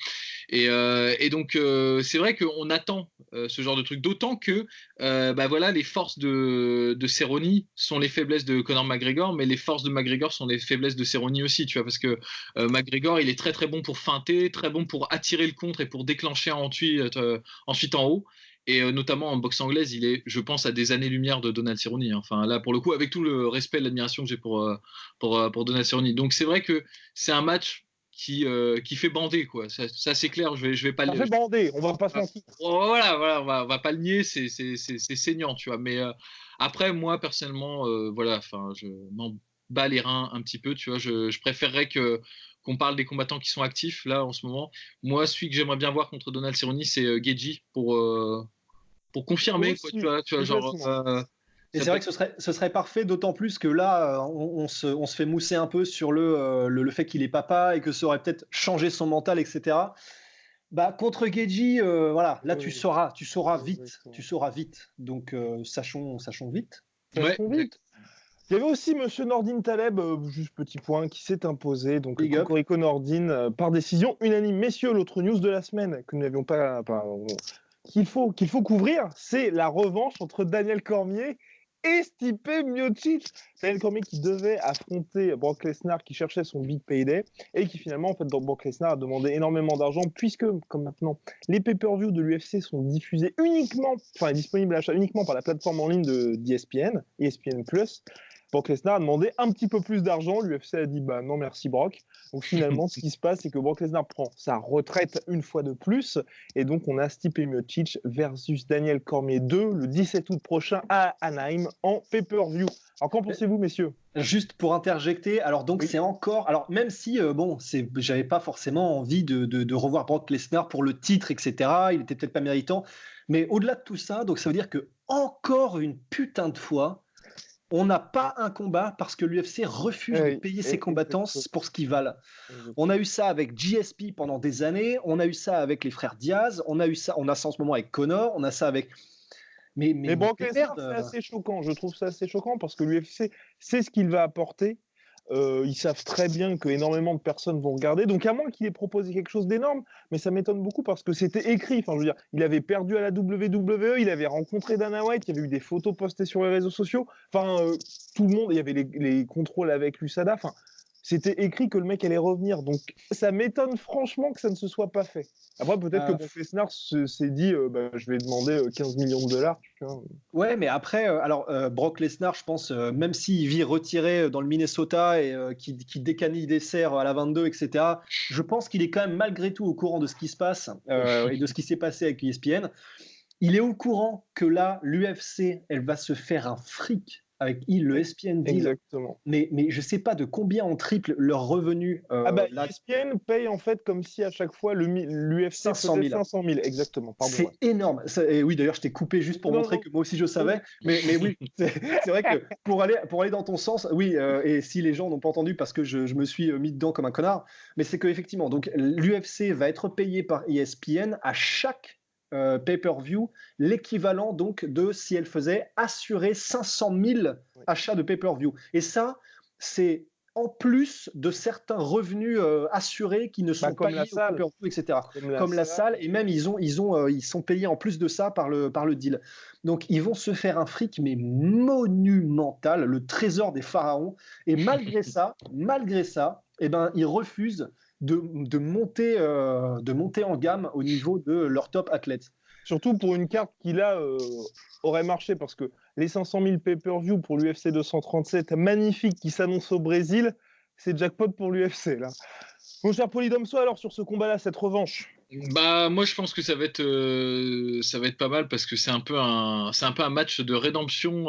et donc c'est vrai qu'on attend ce genre de truc, d'autant que voilà, les forces de Cerrone sont les faiblesses de Conor McGregor, mais les forces de McGregor sont les faiblesses de Cerrone aussi, tu vois, parce que McGregor, il est très très bon pour feinter, très bon pour attirer le contre et pour déclencher ensuite en haut. Et notamment en boxe anglaise, il est, je pense, à des années-lumière de Donald Cerrone. Hein. Enfin, là, pour le coup, avec tout le respect et l'admiration que j'ai pour Donald Cerrone. Donc, c'est vrai que c'est un match qui fait bander, quoi. Ça c'est clair. Je vais pas. Ça fait bander. On va pas se mentir. Voilà, on va pas le nier. C'est saignant, tu vois. Mais après, moi, personnellement, voilà. Enfin, je m'en bats les reins un petit peu, tu vois. Je préférerais qu'on parle des combattants qui sont actifs là en ce moment. Moi, celui que j'aimerais bien voir contre Donald Cerrone, c'est Gaethje pour confirmer, quoi, tu vois genre. Et c'est vrai que ce serait parfait, d'autant plus que là, on se fait mousser un peu sur le fait qu'il est papa et que ça aurait peut-être changé son mental, etc. Contre Gaethje, voilà, là tu sauras vite. Donc sachons vite. Sachons vite. Il y avait aussi Monsieur Nordine Taleb, juste petit point, qui s'est imposé, donc Cocorico Nordine, par décision unanime. Messieurs, l'autre news de la semaine que nous n'avions pas qu'il faut couvrir, c'est la revanche entre Daniel Cormier et Stipe Miocic. Daniel Cormier qui devait affronter Brock Lesnar, qui cherchait son big payday, et qui finalement, en fait, dans Brock Lesnar a demandé énormément d'argent, puisque, comme maintenant, les pay-per-view de l'UFC sont diffusés disponibles à l'achat uniquement par la plateforme en ligne d'ESPN, ESPN+. Brock Lesnar a demandé un petit peu plus d'argent. L'UFC a dit bah non merci Brock. Donc finalement, ce qui se passe, c'est que Brock Lesnar prend sa retraite une fois de plus. Et donc on a Stipe Miocic versus Daniel Cormier 2 le 17 août prochain à Anaheim en pay-per-view. Alors qu'en pensez-vous, messieurs? Juste pour interjecter, alors donc c'est encore, alors même si j'avais pas forcément envie de revoir Brock Lesnar pour le titre, etc. Il était peut-être pas méritant, mais au-delà de tout ça, donc ça veut dire que encore une putain de fois, on n'a pas un combat parce que l'UFC refuse de payer ses combattants pour ce qu'ils valent. On a eu ça avec GSP pendant des années, on a eu ça avec les frères Diaz, on a ça en ce moment avec Conor, on a ça avec. Mais Brock Lesnar, c'est assez choquant. Je trouve ça assez choquant parce que l'UFC sait ce qu'il va apporter. Ils savent très bien qu'énormément de personnes vont regarder. Donc, à moins qu'il ait proposé quelque chose d'énorme, mais ça m'étonne beaucoup parce que c'était écrit. Enfin, je veux dire, il avait perdu à la WWE, il avait rencontré Dana White, il y avait eu des photos postées sur les réseaux sociaux. Enfin, tout le monde, il y avait les contrôles avec l'USADA. Enfin, c'était écrit que le mec allait revenir. Donc, ça m'étonne franchement que ça ne se soit pas fait. Après, peut-être que Brock Lesnar s'est dit je vais demander 15 millions de dollars. Tu vois. Ouais, mais après, Brock Lesnar, je pense, même s'il vit retiré dans le Minnesota et qui décanille des serres à la 22, etc., je pense qu'il est quand même malgré tout au courant de ce qui se passe et de ce qui s'est passé avec ESPN. Il est au courant que là, l'UFC, elle va se faire un fric avec le ESPN deal. Exactement. Mais je ne sais pas de combien on triple leurs revenus. ESPN paye en fait comme si à chaque fois l'UFC 500 000. 500 000, exactement. Pardon, c'est énorme. Et oui, d'ailleurs, je t'ai coupé juste pour montrer que moi aussi je savais. Mais oui, c'est vrai que pour aller dans ton sens, oui, et si les gens n'ont pas entendu parce que je me suis mis dedans comme un connard, mais c'est qu'effectivement, donc l'UFC va être payé par ESPN à chaque pay-per-view, l'équivalent donc de si elle faisait assurer 500 000 achats de pay-per-view. Et ça, c'est en plus de certains revenus assurés qui ne sont pas liés au pay-per-view, etc. Comme la salle, et même ils sont payés en plus de ça par le deal. Donc ils vont se faire un fric mais monumental, le trésor des pharaons. Et malgré ça, eh ben, ils refusent de monter en gamme au niveau de leurs top athlètes. Surtout pour une carte qui là aurait marché parce que les 500 000 pay-per-view pour l'UFC 237 magnifique qui s'annonce au Brésil, c'est jackpot pour l'UFC là. Mon cher Polydomso, alors sur ce combat-là, cette revanche. Bah moi je pense que ça va être pas mal parce que c'est un peu un match de rédemption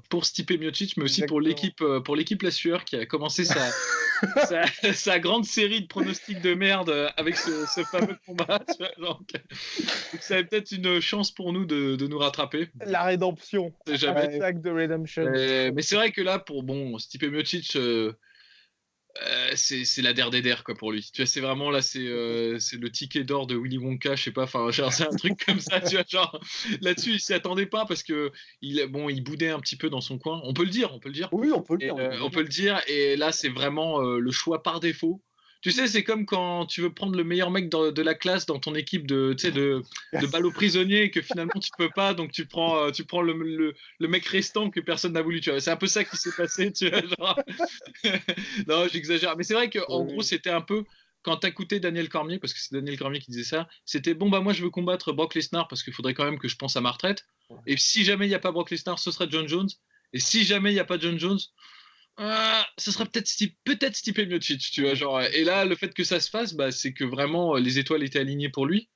pour Stipe Miocic mais aussi Exactement. pour l'équipe La Sueur qui a commencé sa grande série de pronostics de merde avec ce fameux combat. Donc ça va peut-être une chance pour nous de nous rattraper. La rédemption. Attack de redemption. Mais c'est vrai que là pour Stipe Miocic c'est la der des der quoi pour lui. Tu vois, c'est vraiment là, c'est le ticket d'or de Willy Wonka, je sais pas. Enfin, c'est un truc comme ça. Tu vois, genre là-dessus, il s'y attendait pas parce que il boudait un petit peu dans son coin. On peut le dire. Oui, on peut le dire. On peut le dire. Et là, c'est vraiment le choix par défaut. Tu sais, c'est comme quand tu veux prendre le meilleur mec de la classe dans ton équipe de balle aux prisonniers et que finalement tu peux pas, donc tu prends le mec restant que personne n'a voulu. Tu vois, c'est un peu ça qui s'est passé. Tu vois, genre... non, j'exagère, mais c'est vrai qu'en gros, c'était un peu quand t'écoutais Daniel Cormier, parce que c'est Daniel Cormier qui disait ça. C'était bon, bah moi je veux combattre Brock Lesnar parce qu'il faudrait quand même que je pense à ma retraite. Et si jamais il n'y a pas Brock Lesnar, ce serait John Jones. Et si jamais il n'y a pas John Jones, ce serait peut-être Stipe Miocic, tu vois, genre. Et là, le fait que ça se fasse, bah, c'est que vraiment les étoiles étaient alignées pour lui.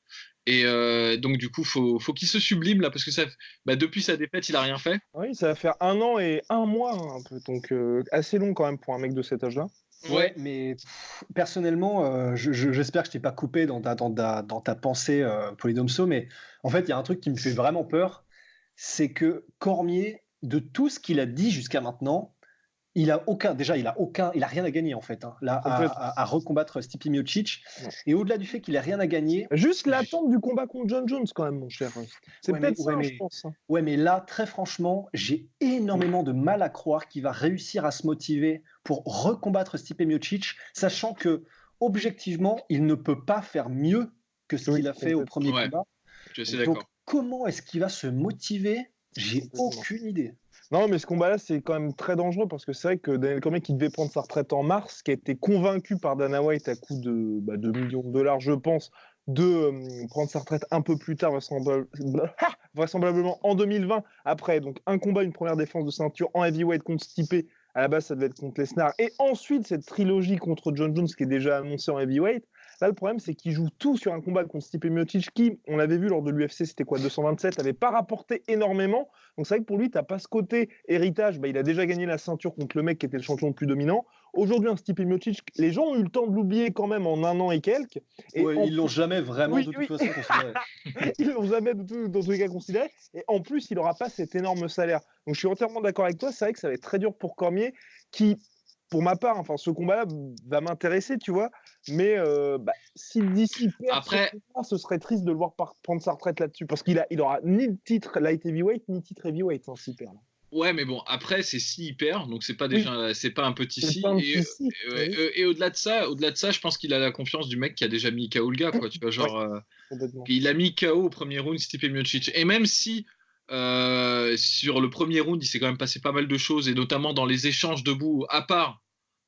Et donc du coup, faut qu'il se sublime là, parce que depuis sa défaite, il a rien fait. Oui, ça va faire 1 an et 1 mois un peu, donc assez long quand même pour un mec de cet âge-là. Ouais, mais personnellement, j'espère que je t'ai pas coupé dans ta pensée, Polydomso, mais en fait, il y a un truc qui me fait vraiment peur, c'est que Cormier, de tout ce qu'il a dit jusqu'à maintenant, il a rien à gagner en fait, hein, là, à recombattre Stipe Miocic. Ouais. Et au-delà du fait qu'il a rien à gagner, juste l'attente du combat contre John Jones quand même, mon cher. C'est peut-être ça, je pense. Hein. Ouais, mais là, très franchement, j'ai énormément de mal à croire qu'il va réussir à se motiver pour recombattre Stipe Miocic, sachant que objectivement, il ne peut pas faire mieux que ce qu'il a fait au premier combat. Je suis d'accord. Donc, comment est-ce qu'il va se motiver? J'ai aucune idée. Non, mais ce combat-là, c'est quand même très dangereux parce que c'est vrai que Daniel Cormier, qui devait prendre sa retraite en mars, qui a été convaincu par Dana White à coût de 2 millions de dollars, je pense, de prendre sa retraite un peu plus tard, vraisemblablement en 2020, après donc un combat, une première défense de ceinture en heavyweight contre Stipe, À la base, ça devait être contre Lesnar. Et ensuite, cette trilogie contre John Jones qui est déjà annoncée en heavyweight. Là, le problème, c'est qu'il joue tout sur un combat contre Stipe Miocic qui, on l'avait vu lors de l'UFC, c'était quoi, 227, n'avait pas rapporté énormément. Donc c'est vrai que pour lui, tu n'as pas ce côté héritage. Il a déjà gagné la ceinture contre le mec qui était le champion le plus dominant. Aujourd'hui, un Stipe Miocic, les gens ont eu le temps de l'oublier quand même en 1 an et quelques. Et ils l'ont jamais vraiment de toute façon considéré. Ils l'ont jamais dans tous les cas considéré. Et en plus, il n'aura pas cet énorme salaire. Donc je suis entièrement d'accord avec toi. C'est vrai que ça va être très dur pour Cormier qui, pour ma part, ce combat-là va m'intéresser, tu vois. Mais si d'ici perd ce combat, ce serait triste de le voir prendre sa retraite là-dessus. Parce qu'il aura ni le titre light heavyweight, ni titre heavyweight, s'il perd. Ouais, mais bon, après, c'est s'il perd, donc c'est pas déjà, c'est pas un petit si. Et au-delà de ça, je pense qu'il a la confiance du mec qui a déjà mis KO le gars, quoi. Tu vois, genre, il a mis KO au premier round Stipe Miocic. Et même si sur le premier round, il s'est quand même passé pas mal de choses, et notamment dans les échanges debout, à part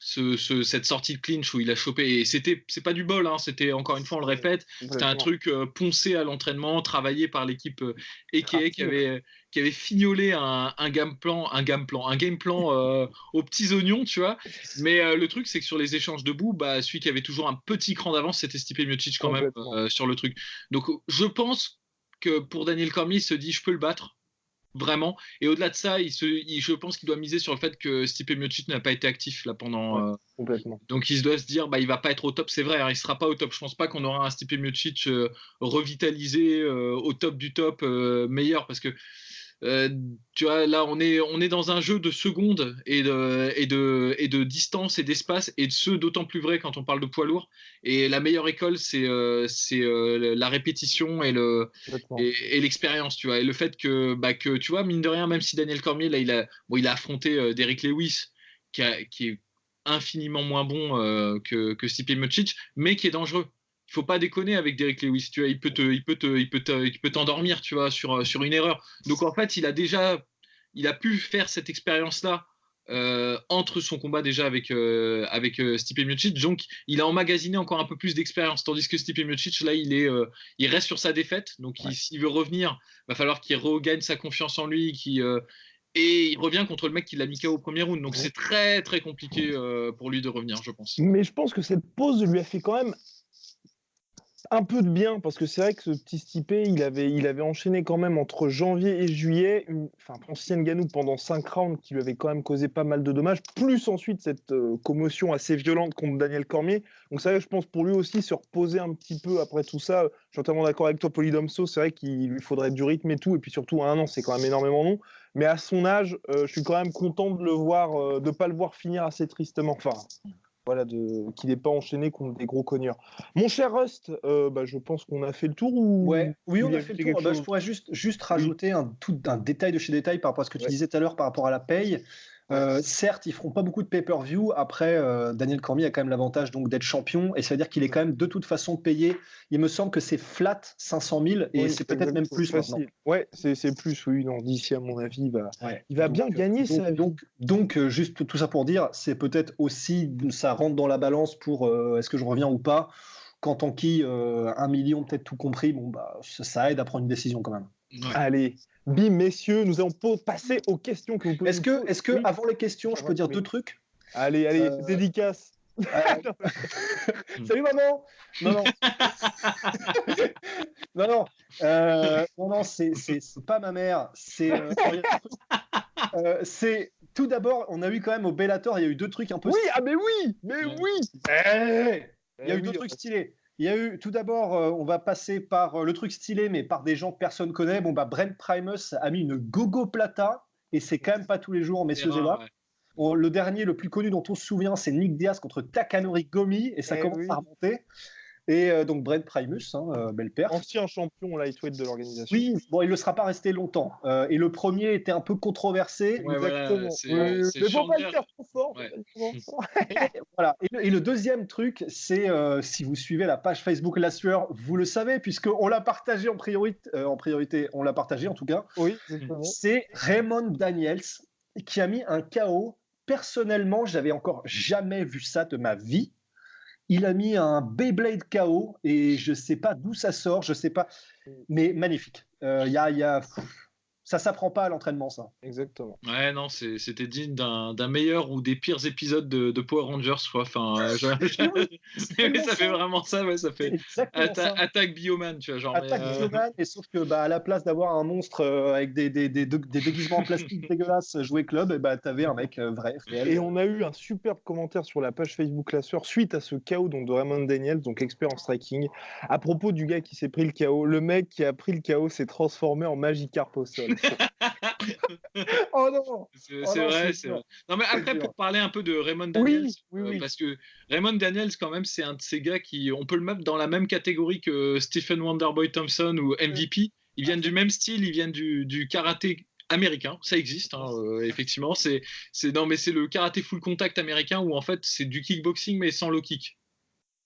cette sortie de clinch où il a chopé, et c'est pas du bol, hein, c'était, encore une fois, on le répète, c'était un truc poncé à l'entraînement, travaillé par l'équipe EKE qui avait fignolé un game plan aux petits oignons, tu vois. Mais le truc, c'est que sur les échanges debout, celui qui avait toujours un petit cran d'avance, c'était Stipe Miocic quand même sur le truc. Donc je pense que pour Daniel Cormier, il se dit je peux le battre. Vraiment. Et au-delà de ça, je pense qu'il doit miser sur le fait que Stipe Miocic n'a pas été actif là pendant. Complètement. Donc il doit se dire, il va pas être au top. C'est vrai, hein, il sera pas au top. Je pense pas qu'on aura un Stipe Miocic revitalisé au top du top, meilleur, parce que tu vois, là on est dans un jeu de secondes et de distance et d'espace, et de ce d'autant plus vrai quand on parle de poids lourd. Et la meilleure école, c'est la répétition et l'expérience, tu vois. Et le fait que tu vois, mine de rien, même si Daniel Cormier là il a affronté Derrick Lewis qui est infiniment moins bon que Stipe Miocic, mais qui est dangereux. Il faut pas déconner avec Derrick Lewis, tu vois, il peut t'endormir, tu vois, sur une erreur. Donc en fait, il a pu faire cette expérience-là entre son combat déjà avec Stipe Miocic, donc il a emmagasiné encore un peu plus d'expérience, tandis que Stipe Miocic là, il reste sur sa défaite, donc s'il veut revenir, va falloir qu'il regagne sa confiance en lui, et il revient contre le mec qui l'a mis KO au premier round, donc c'est très très compliqué pour lui de revenir, je pense. Mais je pense que cette pause lui a fait quand même un peu de bien, parce que c'est vrai que ce petit Stipe, il avait enchaîné quand même entre janvier et juillet, Francis Ngannou pendant 5 rounds qui lui avait quand même causé pas mal de dommages, plus ensuite cette commotion assez violente contre Daniel Cormier. Donc c'est vrai que je pense pour lui aussi se reposer un petit peu après tout ça. Je suis totalement d'accord avec toi, Polydomso, c'est vrai qu'il lui faudrait du rythme et tout, et puis surtout à 1 an, c'est quand même énormément long. Mais à son âge, je suis quand même content de le voir, de pas le voir finir assez tristement. Voilà, qu'il n'ait pas enchaîné contre des gros cogneurs. Mon cher Rust, je pense qu'on a fait le tour. Oui, on a fait le tour. Je pourrais juste rajouter un détail de chez détail par rapport à ce que tu disais tout à l'heure par rapport à la paye. Certes, ils feront pas beaucoup de pay-per-view. Après, Daniel Cormier a quand même l'avantage donc d'être champion, et ça veut dire qu'il est quand même de toute façon payé. Il me semble que c'est flat 500 000, et c'est peut-être même plus maintenant. Ouais, c'est plus, oui. D'ici, à mon avis, il va bien gagner sa vie. Donc, juste tout ça pour dire, c'est peut-être aussi, ça rentre dans la balance pour est-ce que je reviens ou pas. Quand on qui 1 million, peut-être tout compris, ça aide à prendre une décision quand même. Ouais. Allez, bim, messieurs, nous allons passer aux questions que vous pouvez. Est-ce que avant les questions, je peux dire 2 trucs? Allez, dédicace. Salut maman. Non, c'est pas ma mère. C'est tout d'abord, on a eu quand même au Bellator, il y a eu 2 trucs un peu. Oui, mais oui. Il y a eu 2 trucs stylés. Il y a eu tout d'abord, on va passer par le truc stylé, mais par des gens que personne ne connaît. Brent Primus a mis une Gogo Plata, et c'est quand même pas tous les jours, messieurs et dames. Le dernier, le plus connu dont on se souvient, c'est Nick Diaz contre Takanori Gomi, et ça commence à remonter. Et donc Brent Primus, belle perte. Ancien champion lightweight de l'organisation. Oui, il ne sera pas resté longtemps. Et le premier était un peu controversé. Ouais, exactement. Mais faut pas le faire trop fort. Voilà. Et le deuxième truc, c'est si vous suivez la page Facebook La Sueur, vous le savez, puisqu'on l'a partagé en priorité, on l'a partagé en tout cas. Oui, c'est Raymond Daniels qui a mis un KO. Personnellement, j'avais encore jamais vu ça de ma vie. Il a mis un Beyblade KO, et je sais pas d'où ça sort, je sais pas, mais magnifique. Ça s'apprend pas à l'entraînement, ça. Exactement. Ouais, non, c'était digne d'un meilleur ou des pires épisodes de Power Rangers, quoi. Enfin, ça fait vraiment ça, ouais, ça fait attaque Bioman, tu vois, genre. Attaque Bioman, et sauf que à la place d'avoir un monstre avec des déguisements en plastique dégueulasses joué club, t'avais un mec vrai, réel. Et on a eu un superbe commentaire sur la page Facebook La Sueur suite à ce KO donc, de Raymond Daniels, donc expert en striking, à propos du gars qui s'est pris le KO. Le mec qui a pris le KO s'est transformé en Magikarp au sol. Oh non! C'est vrai. Non, mais après, pour parler un peu de Raymond Daniels, oui. Parce que Raymond Daniels, quand même, c'est un de ces gars on peut le mettre dans la même catégorie que Stephen Wonderboy Thompson ou MVP. Ils viennent du même style, ils viennent du karaté américain, ça existe, effectivement. C'est le karaté full contact américain où en fait c'est du kickboxing mais sans low kick.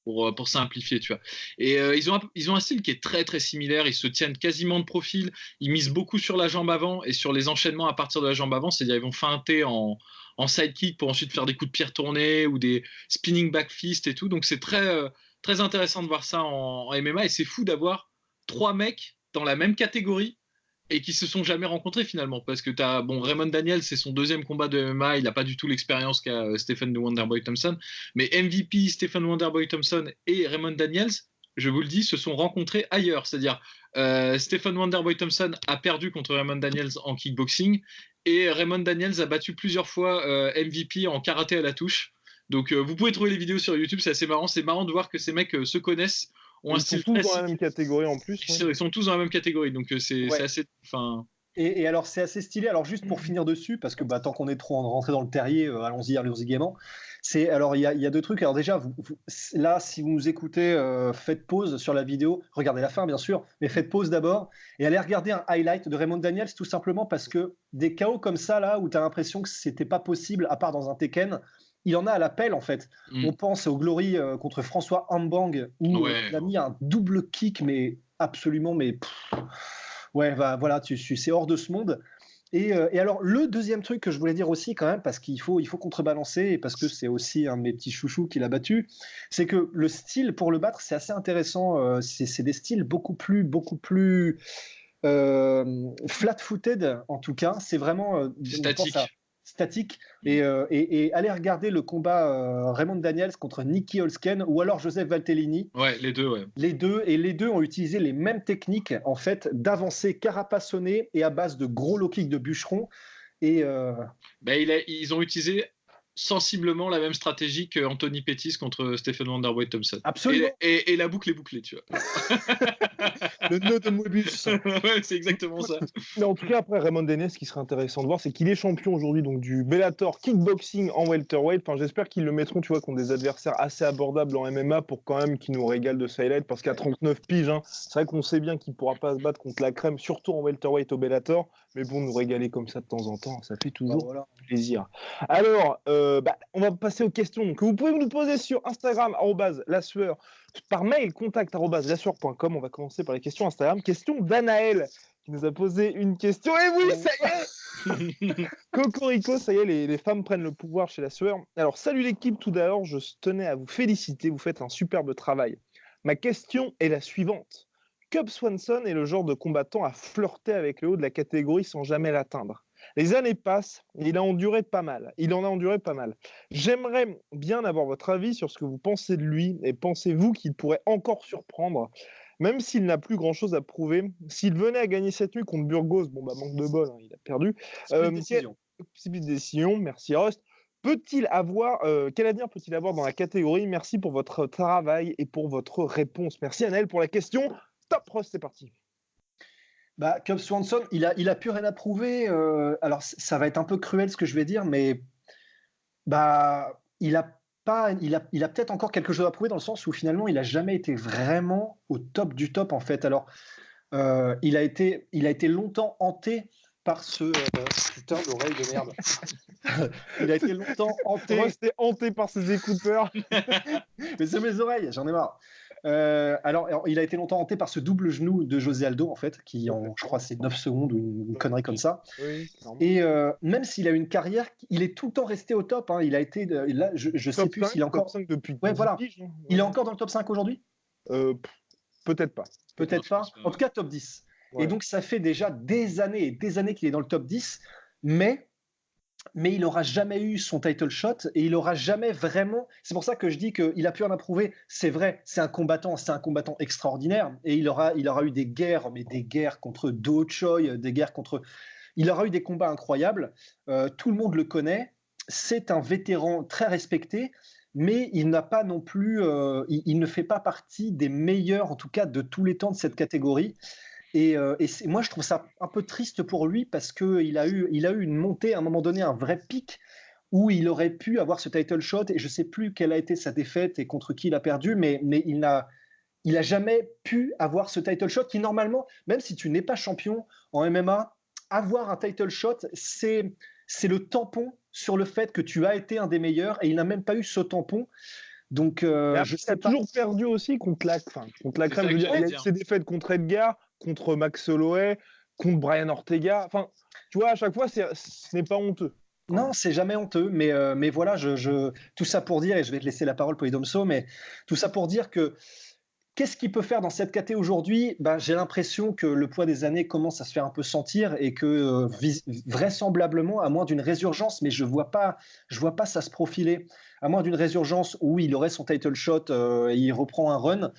Pour simplifier, tu vois. Et ils ont un style qui est très très similaire, ils se tiennent quasiment de profil, ils misent beaucoup sur la jambe avant et sur les enchaînements à partir de la jambe avant, c'est-à-dire ils vont feinter en sidekick pour ensuite faire des coups de pied retournés ou des spinning back fist et tout, donc c'est très, très intéressant de voir ça en MMA et c'est fou d'avoir 3 mecs dans la même catégorie et qui se sont jamais rencontrés finalement, parce que Raymond Daniels, c'est son 2e combat de MMA, il n'a pas du tout l'expérience qu'a Stephen Wonderboy Thompson, mais MVP, Stephen Wonderboy Thompson et Raymond Daniels, je vous le dis, se sont rencontrés ailleurs, c'est-à-dire Stephen Wonderboy Thompson a perdu contre Raymond Daniels en kickboxing, et Raymond Daniels a battu plusieurs fois MVP en karaté à la touche, donc vous pouvez trouver les vidéos sur YouTube, c'est marrant de voir que ces mecs se connaissent. Ils sont tous dans la même catégorie en plus. Ils sont tous dans la même catégorie, donc c'est assez. Et alors c'est assez stylé. Alors juste pour finir dessus, parce que tant qu'on est trop rentré dans le terrier, allons-y gaiement. Alors il y a 2 trucs. Alors déjà, là, si vous nous écoutez, faites pause sur la vidéo, regardez la fin bien sûr, mais faites pause d'abord et allez regarder un highlight de Raymond Daniels, tout simplement parce que des KO comme ça là où tu as l'impression que c'était pas possible à part dans un Tekken. Il en a à l'appel en fait. On pense au Glory contre François Hambang où il a mis un double kick, mais absolument, voilà, c'est hors de ce monde. Et alors le deuxième truc que je voulais dire aussi quand même, parce qu'il faut contrebalancer et parce que c'est aussi un de mes petits chouchous qui l'a battu, c'est que le style pour le battre c'est assez intéressant. C'est des styles beaucoup plus flat-footed en tout cas. C'est vraiment statique et allez regarder le combat Raymond Daniels contre Nicky Holzken ou alors Joseph Valtellini. Les deux. Les deux ont utilisé les mêmes techniques en fait d'avancée carapassonnée et à base de gros low kick de bûcheron et ils ont utilisé sensiblement la même stratégie que Anthony Pettis contre Stephen Wonderboy Thompson. Absolument. Et la boucle est bouclée, tu vois. Le nœud de Moebius. Ouais, c'est exactement ça. Mais en tout cas, après, Raymond Daniels, ce qui serait intéressant de voir, c'est qu'il est champion aujourd'hui donc du Bellator Kickboxing en welterweight. Enfin, j'espère qu'ils le mettront, tu vois, contre des adversaires assez abordables en MMA pour quand même qu'ils nous régalent de highlight, parce qu'à 39 piges, c'est vrai qu'on sait bien qu'il ne pourra pas se battre contre la crème, surtout en welterweight au Bellator. Mais bon, nous régaler comme ça de temps en temps, ça fait toujours plaisir. Alors, on va passer aux questions que vous pouvez nous poser sur Instagram, @lasueur, par mail, contact@lasueur.com. On va commencer par les questions Instagram. Question d'Anaël, qui nous a posé une question. Et oui, ça y est Cocorico, ça y est, les femmes prennent le pouvoir chez La Sueur. Alors, salut l'équipe, tout d'abord, je tenais à vous féliciter, vous faites un superbe travail. Ma question est la suivante. Cub Swanson est le genre de combattant à flirter avec le haut de la catégorie sans jamais l'atteindre. Les années passent et il en a enduré pas mal. J'aimerais bien avoir votre avis sur ce que vous pensez de lui et pensez-vous qu'il pourrait encore surprendre, même s'il n'a plus grand-chose à prouver. S'il venait à gagner cette nuit contre Burgos, manque de bol, il a perdu. Split décision, merci Rust. Quel avenir peut-il avoir dans la catégorie? Merci pour votre travail et pour votre réponse. Merci Anaël pour la question. Top Rust, c'est parti. Cub Swanson, il a plus rien à prouver. Alors ça va être un peu cruel ce que je vais dire, mais il a peut-être encore quelque chose à prouver dans le sens où finalement il a jamais été vraiment au top du top en fait. Alors il a été longtemps hanté par ce putain d'oreille de merde. Il a été longtemps hanté. Resté hanté par ses écouteurs. Mais c'est mes oreilles, j'en ai marre. Alors, il a été longtemps hanté par ce double genou de José Aldo, en fait, qui je crois, c'est 9 secondes ou une connerie comme ça. Oui, et même s'il a eu une carrière, il est tout le temps resté au top. Hein. Il a été, là, je sais plus s'il est encore. Top 5 depuis voilà. Piges, hein. Il est encore dans le top 5 aujourd'hui Peut-être pas. Peut-être pas. En tout cas, top 10. Et donc, ça fait déjà des années et des années qu'il est dans le top 10, mais il n'aura jamais eu son title shot et il n'aura jamais vraiment. C'est pour ça que je dis qu'il a pu en approuver. C'est vrai, c'est un combattant extraordinaire et il aura eu des guerres, mais des guerres contre Do Choi, des guerres contre. Il aura eu des combats incroyables. Tout le monde le connaît. C'est un vétéran très respecté, mais il n'a pas non plus. Il ne fait pas partie des meilleurs, en tout cas, de tous les temps de cette catégorie. Et moi, je trouve ça un peu triste pour lui parce qu'il a eu une montée à un moment donné, un vrai pic où il aurait pu avoir ce title shot. Et je ne sais plus quelle a été sa défaite et contre qui il a perdu, mais il n'a jamais pu avoir ce title shot qui, normalement, même si tu n'es pas champion en MMA, avoir un title shot, c'est le tampon sur le fait que tu as été un des meilleurs et il n'a même pas eu ce tampon. Donc, je sais pas. Toujours perdu aussi contre la crème. Il a eu ses défaites contre Edgar, contre Max Holloway, contre Brian Ortega. Enfin, tu vois, à chaque fois, ce n'est pas honteux. Non, c'est jamais honteux, mais voilà, tout ça pour dire, et je vais te laisser la parole, Polydomso, mais tout ça pour dire que qu'est-ce qu'il peut faire dans cette caté aujourd'hui ? J'ai l'impression que le poids des années commence à se faire un peu sentir et que vraisemblablement, à moins d'une résurgence, mais je vois pas ça se profiler, à moins d'une résurgence où il aurait son title shot et il reprend un run,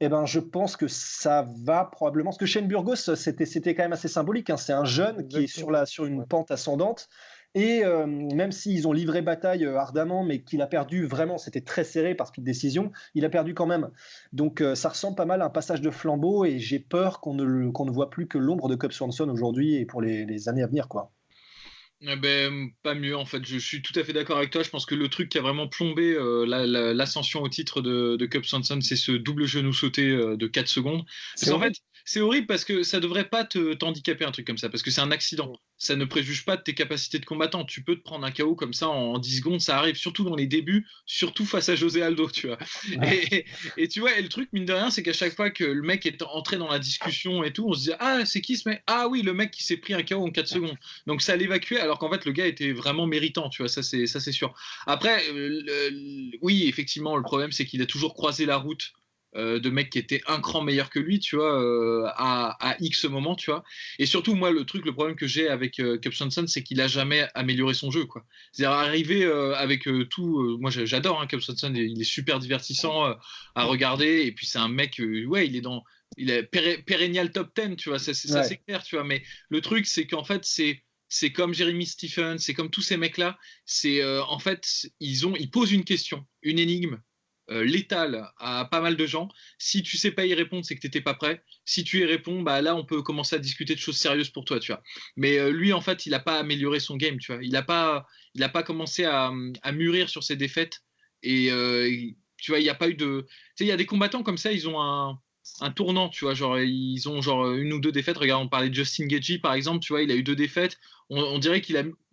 je pense que ça va probablement. Parce que Shane Burgos, c'était quand même assez symbolique. Hein. C'est un jeune qui est sur une pente ascendante. Et même s'ils ont livré bataille ardemment, mais qu'il a perdu vraiment, c'était très serré par split décision, il a perdu quand même. Donc ça ressemble pas mal à un passage de flambeau et j'ai peur qu'on ne voit plus que l'ombre de Cub Swanson aujourd'hui et pour les années à venir, quoi. Pas mieux en fait, je suis tout à fait d'accord avec toi. Je pense que le truc qui a vraiment plombé l'ascension au titre de Cub Swanson, c'est ce double genou sauté de 4 secondes. En fait, c'est horrible parce que ça devrait pas t'handicaper un truc comme ça, parce que c'est un accident. Ça ne préjuge pas de tes capacités de combattant. Tu peux te prendre un KO comme ça en 10 secondes, ça arrive surtout dans les débuts, surtout face à José Aldo, tu vois. Et tu vois, et le truc, mine de rien, c'est qu'à chaque fois que le mec est entré dans la discussion et tout, on se dit, ah, c'est qui ce mec ? Ah oui, le mec qui s'est pris un KO en 4 secondes. Donc ça l'évacuait, alors qu'en fait, le gars était vraiment méritant, tu vois, ça c'est sûr. Après, oui, effectivement, le problème, c'est qu'il a toujours croisé la route de mecs qui étaient un cran meilleurs que lui, tu vois, à X moment, tu vois. Et surtout, moi, le problème que j'ai avec Cub Swanson, c'est qu'il a jamais amélioré son jeu, quoi. C'est-à-dire arriver avec tout. Moi, j'adore Cub Swanson, il est super divertissant à regarder. Et puis c'est un mec, ouais, il est perennial top 10, tu vois. Ça c'est clair, tu vois. Mais le truc, c'est qu'en fait, c'est comme Jeremy Stephens, c'est comme tous ces mecs-là. C'est en fait, ils posent une question, une énigme. Létale à pas mal de gens. Si tu sais pas y répondre, c'est que t'étais pas prêt. Si tu y réponds, là on peut commencer à discuter de choses sérieuses pour toi, tu vois. Mais lui en fait, il a pas amélioré son game, tu vois. Il a pas commencé à mûrir sur ses défaites et tu vois, il y a pas eu de. Tu sais, il y a des combattants comme ça, ils ont un tournant, tu vois, genre ils ont genre une ou deux défaites. Regarde, on parlait de Justin Gaethje par exemple, tu vois, il a eu 2 défaites. On dirait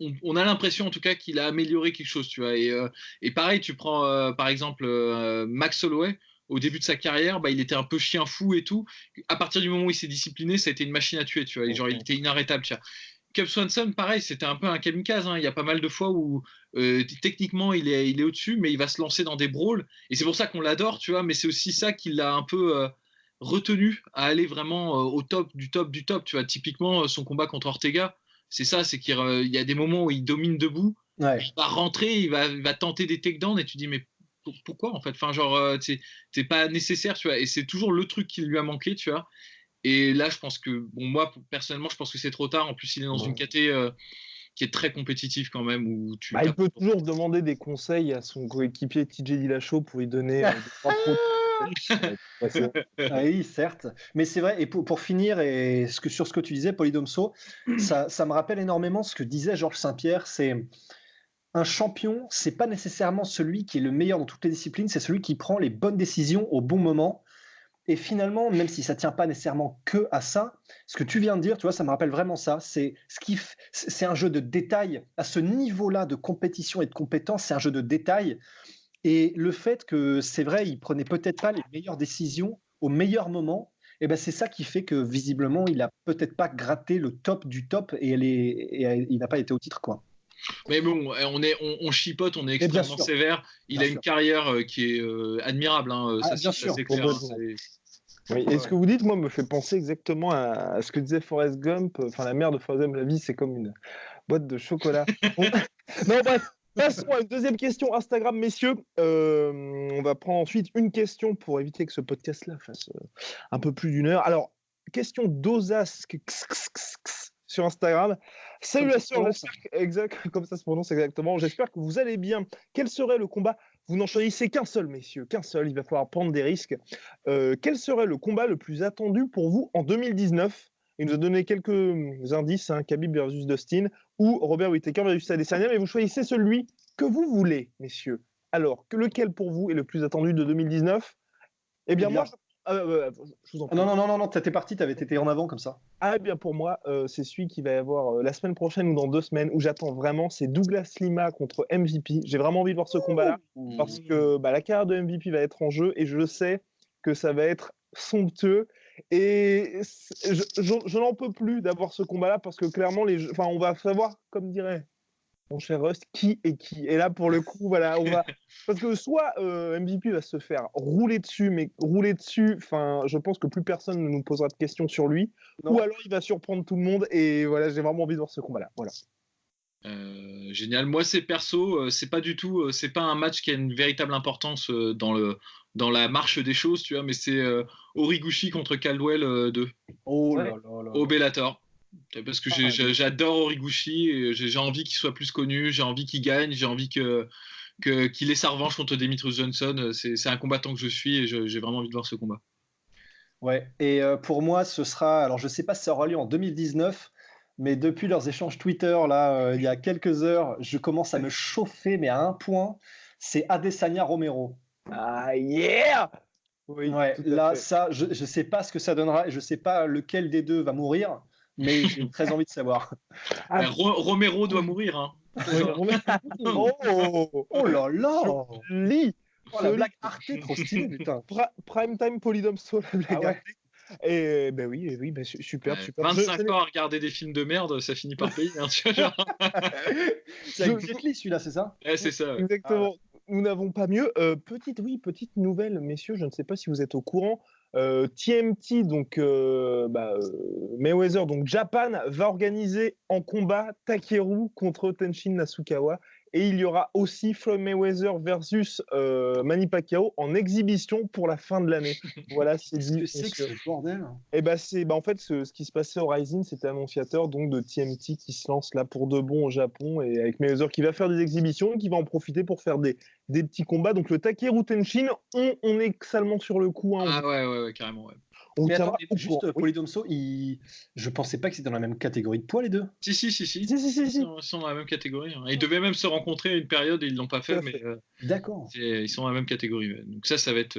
on a l'impression en tout cas qu'il a amélioré quelque chose, tu vois. Et pareil, tu prends par exemple Max Holloway. Au début de sa carrière, il était un peu chien fou et tout. À partir du moment où il s'est discipliné, ça a été une machine à tuer, tu vois. Genre, il était inarrêtable, tu vois. Cub Swanson, pareil, c'était un peu un kamikaze. Hein. Il y a pas mal de fois où techniquement il est au-dessus, mais il va se lancer dans des brawls. Et c'est pour ça qu'on l'adore, tu vois. Mais c'est aussi ça qui l'a un peu retenu à aller vraiment au top du top du top. Tu vois, typiquement son combat contre Ortega, c'est ça, c'est qu'il y a des moments où il domine debout, il va rentrer, il va tenter des takedowns et tu dis mais pourquoi en fait, enfin genre c'est pas nécessaire, tu vois. Et c'est toujours le truc qui lui a manqué, tu vois. Et là, je pense que moi personnellement, je pense que c'est trop tard. En plus, il est dans une caté qui est très compétitive quand même, où il peut toujours demander des conseils à son coéquipier TJ Dillashaw pour lui donner des 3 oui, certes. Mais c'est vrai, et pour finir, et sur ce que tu disais, Polydomso, ça me rappelle énormément ce que disait Georges Saint-Pierre, c'est un champion, c'est pas nécessairement celui qui est le meilleur dans toutes les disciplines, c'est celui qui prend les bonnes décisions au bon moment. Et finalement, même si ça tient pas nécessairement que à ça, ce que tu viens de dire, tu vois, ça me rappelle vraiment ça. C'est un jeu de détails. À ce niveau-là de compétition et de compétence, c'est un jeu de détails. Et le fait que, c'est vrai, il prenait peut-être pas les meilleures décisions au meilleur moment, c'est ça qui fait que visiblement, il a peut-être pas gratté le top du top et il n'a pas été au titre, quoi. Mais bon, on chipote, on est extrêmement sévère. Il a une carrière qui est admirable, hein, ça c'est clair. Oui. Et ce que vous dites, moi, me fait penser exactement à ce que disait Forrest Gump. Enfin, la mère de Forrest Gump, la vie, c'est comme une boîte de chocolat. Non, bref. Passons à une deuxième question Instagram, messieurs. On va prendre ensuite une question pour éviter que ce podcast-là fasse un peu plus d'1 heure. Alors, question d'Ozas sur Instagram. Salutations, exact, comme ça se prononce exactement. J'espère que vous allez bien. Quel serait le combat? Vous n'en choisissez qu'un seul, messieurs, qu'un seul. Il va falloir prendre des risques. Quel serait le combat le plus attendu pour vous en 2019? Il nous a donné quelques indices, hein, Khabib versus Dustin ou Robert Whittaker versus Adesanya, mais vous choisissez celui que vous voulez, messieurs. Alors, lequel pour vous est le plus attendu de 2019? Eh bien, moi, je vous en prie. Non, t'es parti, t'avais été en avant comme ça. Ah, eh bien, pour moi, c'est celui qui va y avoir la semaine prochaine ou dans 2 semaines, où j'attends vraiment, c'est Douglas Lima contre MVP. J'ai vraiment envie de voir ce combat-là, parce que la carrière de MVP va être en jeu, et je sais que ça va être somptueux. Et je n'en peux plus d'avoir ce combat-là, parce que clairement, on va savoir, comme dirait mon cher Rust, qui est qui. Et là, pour le coup, voilà, parce que soit MVP va se faire rouler dessus, mais rouler dessus, je pense que plus personne ne nous posera de questions sur lui, ou alors il va surprendre tout le monde, et voilà, j'ai vraiment envie de voir ce combat-là. Voilà. Génial. Moi, c'est perso, c'est pas du tout, c'est pas un match qui a une véritable importance dans la marche des choses, tu vois, mais c'est Horiguchi contre Caldwell 2. Oh là là. Au Bellator. Parce que j'adore Horiguchi, et j'ai envie qu'il soit plus connu, j'ai envie qu'il gagne, j'ai envie qu'il ait sa revanche contre Demetrius Johnson. C'est un combattant que je suis, et j'ai vraiment envie de voir ce combat. Ouais, et pour moi, ce sera, alors je sais pas si ça aura lieu en 2019, mais depuis leurs échanges Twitter, là, il y a quelques heures, je commence à me chauffer, mais à un point, c'est Adesanya Romero. Ah, yeah! Oui, ouais, là, ça, je sais pas ce que ça donnera, et je sais pas lequel des deux va mourir, mais j'ai très envie de savoir. Romero doit mourir, hein. Oh là là! Lit! Oh, la blague Arte, trop stylée, putain. Prime time Polydomso, la blague Arte. Et ben oui, super. 25 ans à regarder des films de merde, ça finit par payer. Hein, tu vois, c'est avec Jet Li, celui-là, c'est ça? C'est ça. Ouais. Exactement. Nous n'avons pas mieux. Petite nouvelle, messieurs, je ne sais pas si vous êtes au courant. TMT, donc Mayweather, donc Japan, va organiser en combat Takeru contre Tenshin Nasukawa. Et il y aura aussi Floyd Mayweather versus Manny Pacquiao en exhibition pour la fin de l'année. Voilà, c'est dit. C'est que ce bordel. Et en fait, ce qui se passait au Rising, c'était annonciateur donc de TMT qui se lance là pour de bon au Japon, et avec Mayweather qui va faire des exhibitions, qui va en profiter pour faire des petits combats. Donc le Takeru Tenshin, on est salement sur le coup. Hein, ouais, carrément, ouais. Mais attends, juste Polydomso, je pensais pas que c'était dans la même catégorie de poids, les deux. Si. Ils sont dans la même catégorie. Hein. Ils devaient même se rencontrer à une période et ils l'ont pas fait, mais d'accord. Ils sont dans la même catégorie. Ouais. Donc ça va être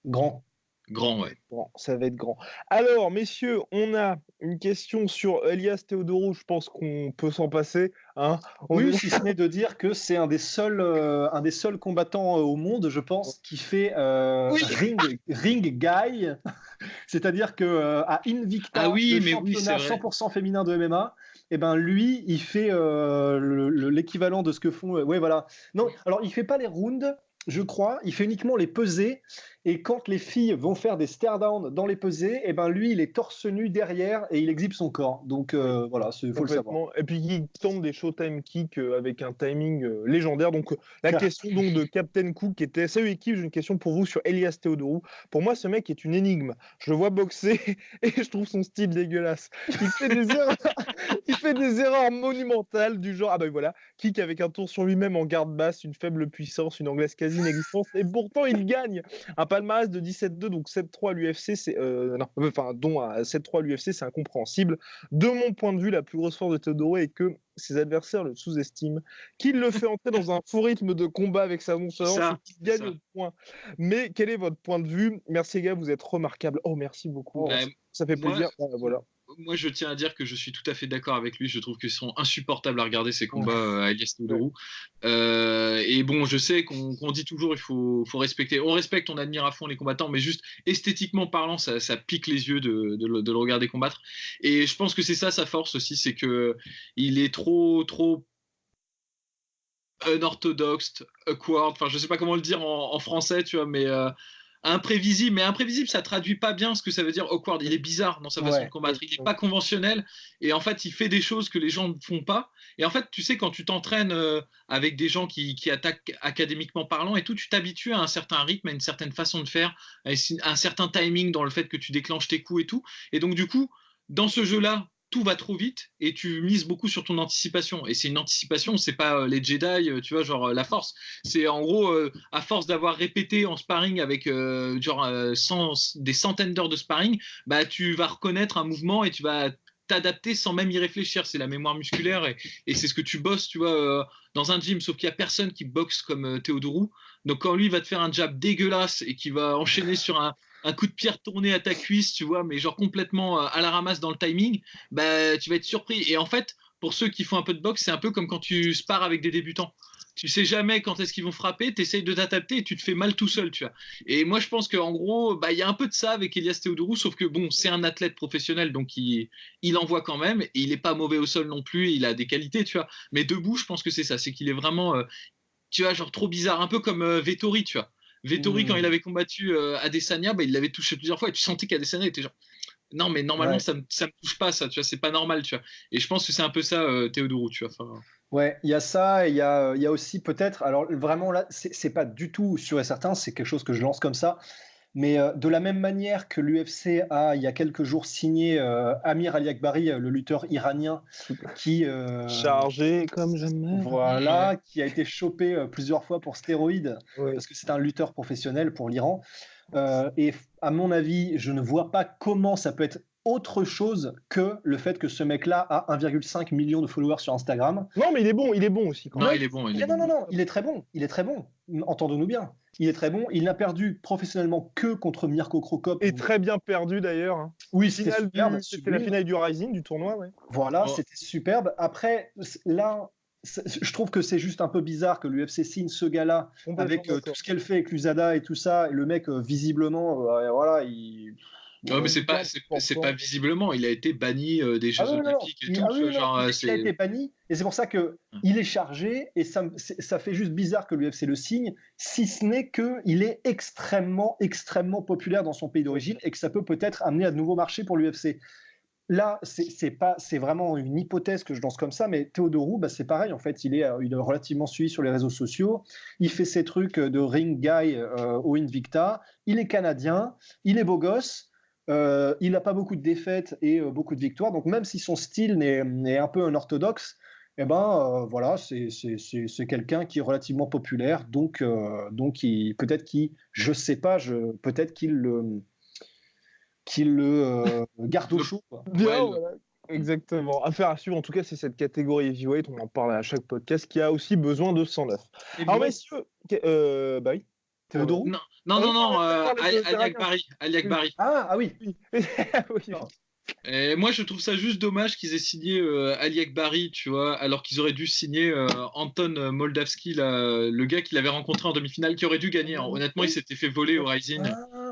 grand. Grand, ouais. Bon, ça va être grand. Alors, messieurs, on a une question sur Elias Theodorou. Je pense qu'on peut s'en passer. Hein. Si ce n'est de dire que c'est un des seuls combattants au monde, je pense, qui fait ring guy. C'est-à-dire que à Invicta, championnat 100% féminin de MMA, et ben lui, il fait l'équivalent de ce que font. Voilà. Non, alors il fait pas les rounds. Je crois, il fait uniquement les pesées, et quand les filles vont faire des stare-down dans les pesées, et ben lui, il est torse nu derrière et il exhibe son corps. Donc voilà, il faut le savoir. Et puis il tente des Showtime kicks avec un timing légendaire. Donc la question donc de Captain Cook qui était salut équipe, j'ai une question pour vous sur Elias Theodorou. Pour moi, ce mec est une énigme. Je le vois boxer et je trouve son style dégueulasse. Il fait des erreurs monumentales du genre kick avec un tour sur lui-même en garde basse, une faible puissance, une anglaise quasi inexistante, et pourtant il gagne. Un palmarès de 17-2, donc 7-3 à l'UFC, dont à 7-3 à l'UFC, c'est incompréhensible. De mon point de vue, la plus grosse force de Theodorou est que ses adversaires le sous-estiment, qu'il le fait entrer dans un faux rythme de combat avec sa nonchalance et qu'il gagne au point. Mais quel est votre point de vue? Merci, gars, vous êtes remarquables. Oh, merci beaucoup. Ça fait plaisir. Voilà. Moi, je tiens à dire que je suis tout à fait d'accord avec lui. Je trouve qu'ils sont insupportables à regarder, ces combats à Elias Theodorou. Et bon, je sais qu'on dit toujours il faut respecter. On respecte, on admire à fond les combattants, mais juste esthétiquement parlant, ça pique les yeux de le regarder combattre. Et je pense que c'est ça sa force aussi, c'est que il est trop unorthodoxe, awkward. Enfin, je sais pas comment le dire en français, tu vois, mais imprévisible, mais imprévisible, ça traduit pas bien ce que ça veut dire awkward. Il est bizarre dans sa façon de combattre. Il est pas conventionnel et en fait, il fait des choses que les gens ne font pas. Et en fait, tu sais, quand tu t'entraînes avec des gens qui attaquent académiquement parlant et tout, tu t'habitues à un certain rythme, à une certaine façon de faire, à un certain timing dans le fait que tu déclenches tes coups et tout. Et donc, du coup, dans ce jeu-là, tout va trop vite et tu mises beaucoup sur ton anticipation. Et c'est une anticipation, c'est pas les Jedi, tu vois, genre la force. C'est en gros, à force d'avoir répété en sparring avec des centaines d'heures de sparring, bah, tu vas reconnaître un mouvement et tu vas t'adapter sans même y réfléchir. C'est la mémoire musculaire et c'est ce que tu bosses, tu vois, dans un gym. Sauf qu'il n'y a personne qui boxe comme Théodorou. Donc quand lui va te faire un jab dégueulasse et qui va enchaîner sur un coup de pierre tourné à ta cuisse, tu vois, mais genre complètement à la ramasse dans le timing, bah, tu vas être surpris. Et en fait, pour ceux qui font un peu de boxe, c'est un peu comme quand tu spares avec des débutants. Tu sais jamais quand est-ce qu'ils vont frapper, tu essayes de t'adapter et tu te fais mal tout seul, tu vois. Et moi, je pense qu'en gros, bah, y a un peu de ça avec Elias Théodorou, sauf que bon, c'est un athlète professionnel, donc il envoie quand même, et il est pas mauvais au sol non plus, il a des qualités, tu vois. Mais debout, je pense que c'est ça, c'est qu'il est vraiment, tu vois, genre trop bizarre, un peu comme Vettori, tu vois. Vettori, quand il avait combattu Adesanya, bah, il l'avait touché plusieurs fois et tu sentais qu'Adesanya était genre non, mais normalement, ça me touche pas, ça, tu vois, c'est pas normal, tu vois. Et je pense que c'est un peu ça, Théodorou, tu vois. Enfin... Ouais, il y a ça, et il y a aussi peut-être, alors vraiment là, c'est pas du tout sûr et certain, c'est quelque chose que je lance comme ça, mais de la même manière que l'UFC a, il y a quelques jours, signé Amir Aliakbari, le lutteur iranien, qui... chargé comme jamais. Voilà, qui a été chopé plusieurs fois pour stéroïdes, parce que c'est un lutteur professionnel pour l'Iran. Et à mon avis, je ne vois pas comment ça peut être autre chose que le fait que ce mec-là a 1,5 million de followers sur Instagram. Non, mais il est bon aussi. Quand non, même. il est bon. Non, il est très bon. Entendons-nous bien. Il est très bon. Il n'a perdu professionnellement que contre Mirko Cro Cop. Et très bien perdu d'ailleurs. Hein. Oui, c'était superbe. C'était la finale du Rising, du tournoi. Ouais. Voilà, c'était superbe. Après, là, je trouve que c'est juste un peu bizarre que l'UFC signe ce gars-là avec tout ce qu'elle fait avec l'USADA et tout ça. Et le mec, visiblement, voilà, il... Non, mais c'est pas visiblement. Il a été banni des Jeux Olympiques et tout. Il a été banni, et c'est pour ça que il est chargé, et ça fait juste bizarre que l'UFC le signe, si ce n'est qu'il est extrêmement, extrêmement populaire dans son pays d'origine et que ça peut peut-être amener à de nouveaux marchés pour l'UFC. Là, c'est vraiment une hypothèse que je lance comme ça, mais Théodorou, bah, c'est pareil, en fait, il est relativement suivi sur les réseaux sociaux, il fait ses trucs de ring guy au Invicta, il est canadien, il est beau gosse, il n'a pas beaucoup de défaites et beaucoup de victoires, donc même si son style est un peu un orthodoxe, eh ben, voilà, c'est quelqu'un qui est relativement populaire, donc peut-être qu'il le garde au chaud. Bien, voilà. Exactement. Affaire à suivre, en tout cas, c'est cette catégorie heavyweight, on en parle à chaque podcast, qui a aussi besoin de 109. Alors, messieurs, bah oui. Théodorou Non, Aliak Bari. Ah oui. Oui. Et moi, je trouve ça juste dommage qu'ils aient signé Aliak Bari, tu vois, alors qu'ils auraient dû signer Anton Moldavski, le gars qu'il avait rencontré en demi-finale, qui aurait dû gagner. Honnêtement, il s'était fait voler au Rising.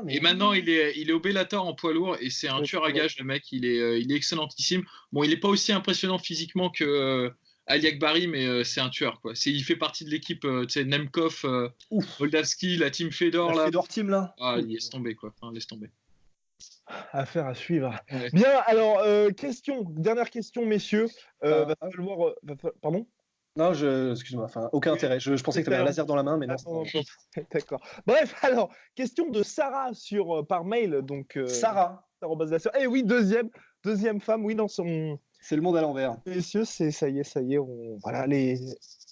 Et maintenant, il est au Bellator en poids lourd et c'est un tueur à gages, le mec. Il est excellentissime. Bon, il n'est pas aussi impressionnant physiquement que Aliak Bari, mais c'est un tueur, quoi. Il fait partie de l'équipe, tu sais, Nemkov, Moldavski, la team Fedor. La Fedor team, là. Ah, laisse tomber, quoi. Enfin, laisse tomber. Affaire à suivre. Ouais. Bien, alors, dernière question, messieurs. Va falloir. Pardon ? Non, excuse-moi, enfin, aucun intérêt. Je pensais que tu avais un laser dans la main, mais non. D'accord. Bref, alors, question de Sarah par mail. Donc, Sarah. Eh oui, deuxième femme, oui, dans son. C'est le monde à l'envers. Messieurs, ça y est, voilà, les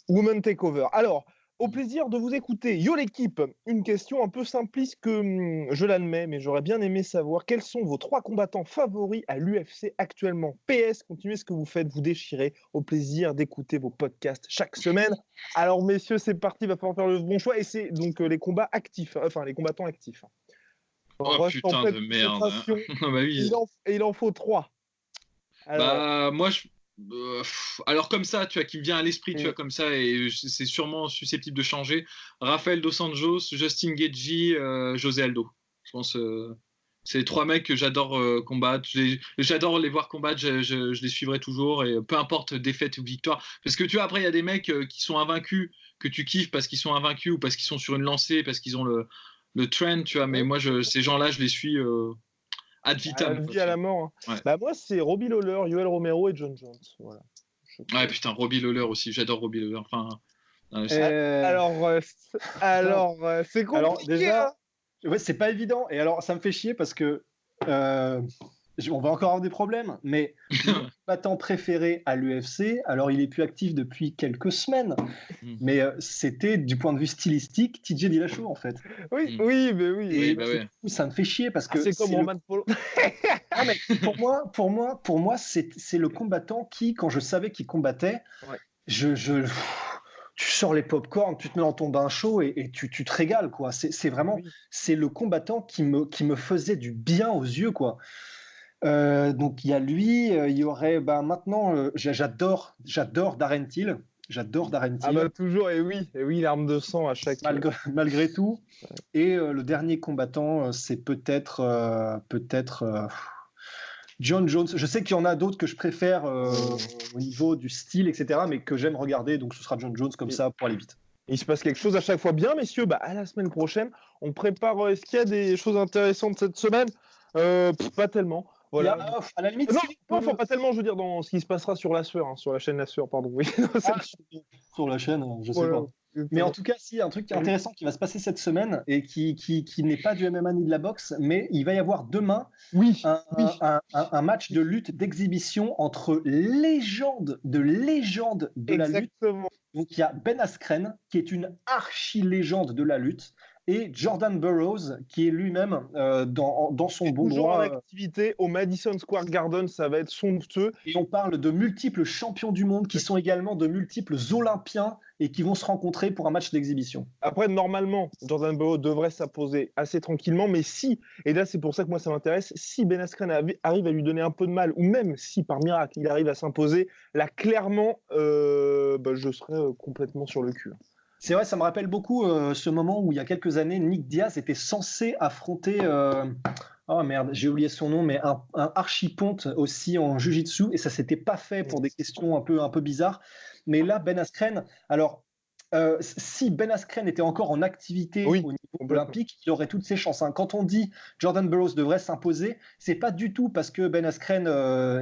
Women Takeover. Alors, au plaisir de vous écouter. Yo l'équipe, une question un peu simpliste que je l'admets, mais j'aurais bien aimé savoir quels sont vos 3 combattants favoris à l'UFC actuellement. PS, continuez ce que vous faites, vous déchirez. Au plaisir d'écouter vos podcasts chaque semaine. Alors messieurs, c'est parti, il va falloir faire le bon choix. Et c'est donc les combats actifs, enfin les combattants actifs. Oh putain de merde. Bah oui. Il en faut 3. Alors... Bah moi alors comme ça, tu vois, qui me vient à l'esprit, tu vois, comme ça, et c'est sûrement susceptible de changer. Rafael Dos Anjos, Justin Gaethje, José Aldo. Je pense c'est les 3 mecs que j'adore combattre. J'adore les voir combattre, je les suivrai toujours, et peu importe défaite ou victoire. Parce que tu vois, après, il y a des mecs qui sont invaincus, que tu kiffes parce qu'ils sont invaincus ou parce qu'ils sont sur une lancée, parce qu'ils ont le trend, tu vois. Mais moi, ces gens-là, je les suis ad vitam. À la vie à la mort. Hein. Ouais. Moi, c'est Robbie Lawler, Yoel Romero et John Jones. Voilà. Ouais, putain, Robbie Lawler aussi. J'adore Robbie Lawler. Enfin, alors, c'est compliqué. Alors, déjà, ouais, c'est pas évident. Et alors, ça me fait chier parce que on va encore avoir des problèmes. Mais mon combattant préféré à l'UFC, alors il est plus actif depuis quelques semaines, mais c'était du point de vue stylistique TJ Dillashaw en fait. Oui. Et ça me fait chier parce que c'est comme Roman Polo. Ah, mais pour moi, c'est le combattant qui, quand je savais qu'il combattait, tu sors les pop-corn, tu te mets dans ton bain chaud et tu te régales, quoi. C'est vraiment, c'est le combattant qui me faisait du bien aux yeux, quoi. Donc il y a lui, il y aurait maintenant, j'adore Darren Till. J'adore Darren Till. Ah bah toujours, et oui, l'arme de sang à chaque... Malgré tout. Ouais. Et le dernier combattant, c'est peut-être John Jones. Je sais qu'il y en a d'autres que je préfère au niveau du style, etc., mais que j'aime regarder, donc ce sera John Jones comme ça pour aller vite. Il se passe quelque chose à chaque fois. Bien, messieurs, à la semaine prochaine, on prépare... Est-ce qu'il y a des choses intéressantes cette semaine ? Pas tellement. Voilà. À la limite, non, pas tellement, je veux dire, dans ce qui se passera sur la sueur, sur la chaîne La Sueur, pardon. Oui. Sur la chaîne, je sais pas. Mais en tout cas, si, un truc intéressant qui va se passer cette semaine et qui n'est pas du MMA ni de la boxe, mais il va y avoir demain un match de lutte d'exhibition entre légendes de la lutte. Donc il y a Ben Askren, qui est une archi-légende de la lutte, et Jordan Burroughs, qui est lui-même dans son bon droit. En activité au Madison Square Garden, ça va être somptueux. Et on parle de multiples champions du monde qui sont également de multiples Olympiens et qui vont se rencontrer pour un match d'exhibition. Après, normalement, Jordan Burroughs devrait s'imposer assez tranquillement, mais si, et là c'est pour ça que moi ça m'intéresse, si Ben Askren arrive à lui donner un peu de mal, ou même si par miracle il arrive à s'imposer, là clairement, je serais complètement sur le cul. C'est vrai, ça me rappelle beaucoup ce moment où il y a quelques années, Nick Diaz était censé affronter, oh merde, j'ai oublié son nom, mais un archiponte aussi en jiu-jitsu, et ça s'était pas fait pour des questions un peu bizarres. Mais là, Ben Askren, alors si Ben Askren était encore en activité au niveau olympique, il aurait toutes ses chances. Hein. Quand on dit Jordan Burroughs devrait s'imposer, c'est pas du tout parce que Ben Askren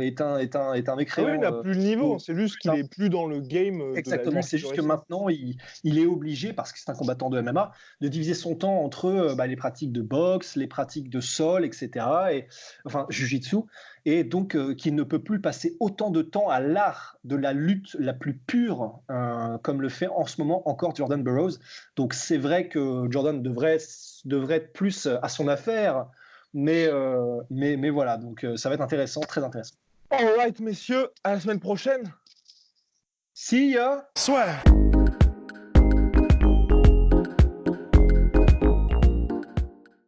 est un mécréant. Oui, il n'a plus le niveau, c'est juste qu'il est plus dans le game. Exactement, c'est juste que maintenant il est obligé, parce que c'est un combattant de MMA, de diviser son temps entre les pratiques de boxe, les pratiques de sol, etc. Enfin, jiu-jitsu. Et donc qu'il ne peut plus passer autant de temps à l'art de la lutte la plus pure comme le fait en ce moment encore Jordan Burroughs. Donc c'est vrai que Jordan devrait être plus à son affaire, mais voilà, donc ça va être intéressant, très intéressant. All right, messieurs, à la semaine prochaine. See ya. Soit.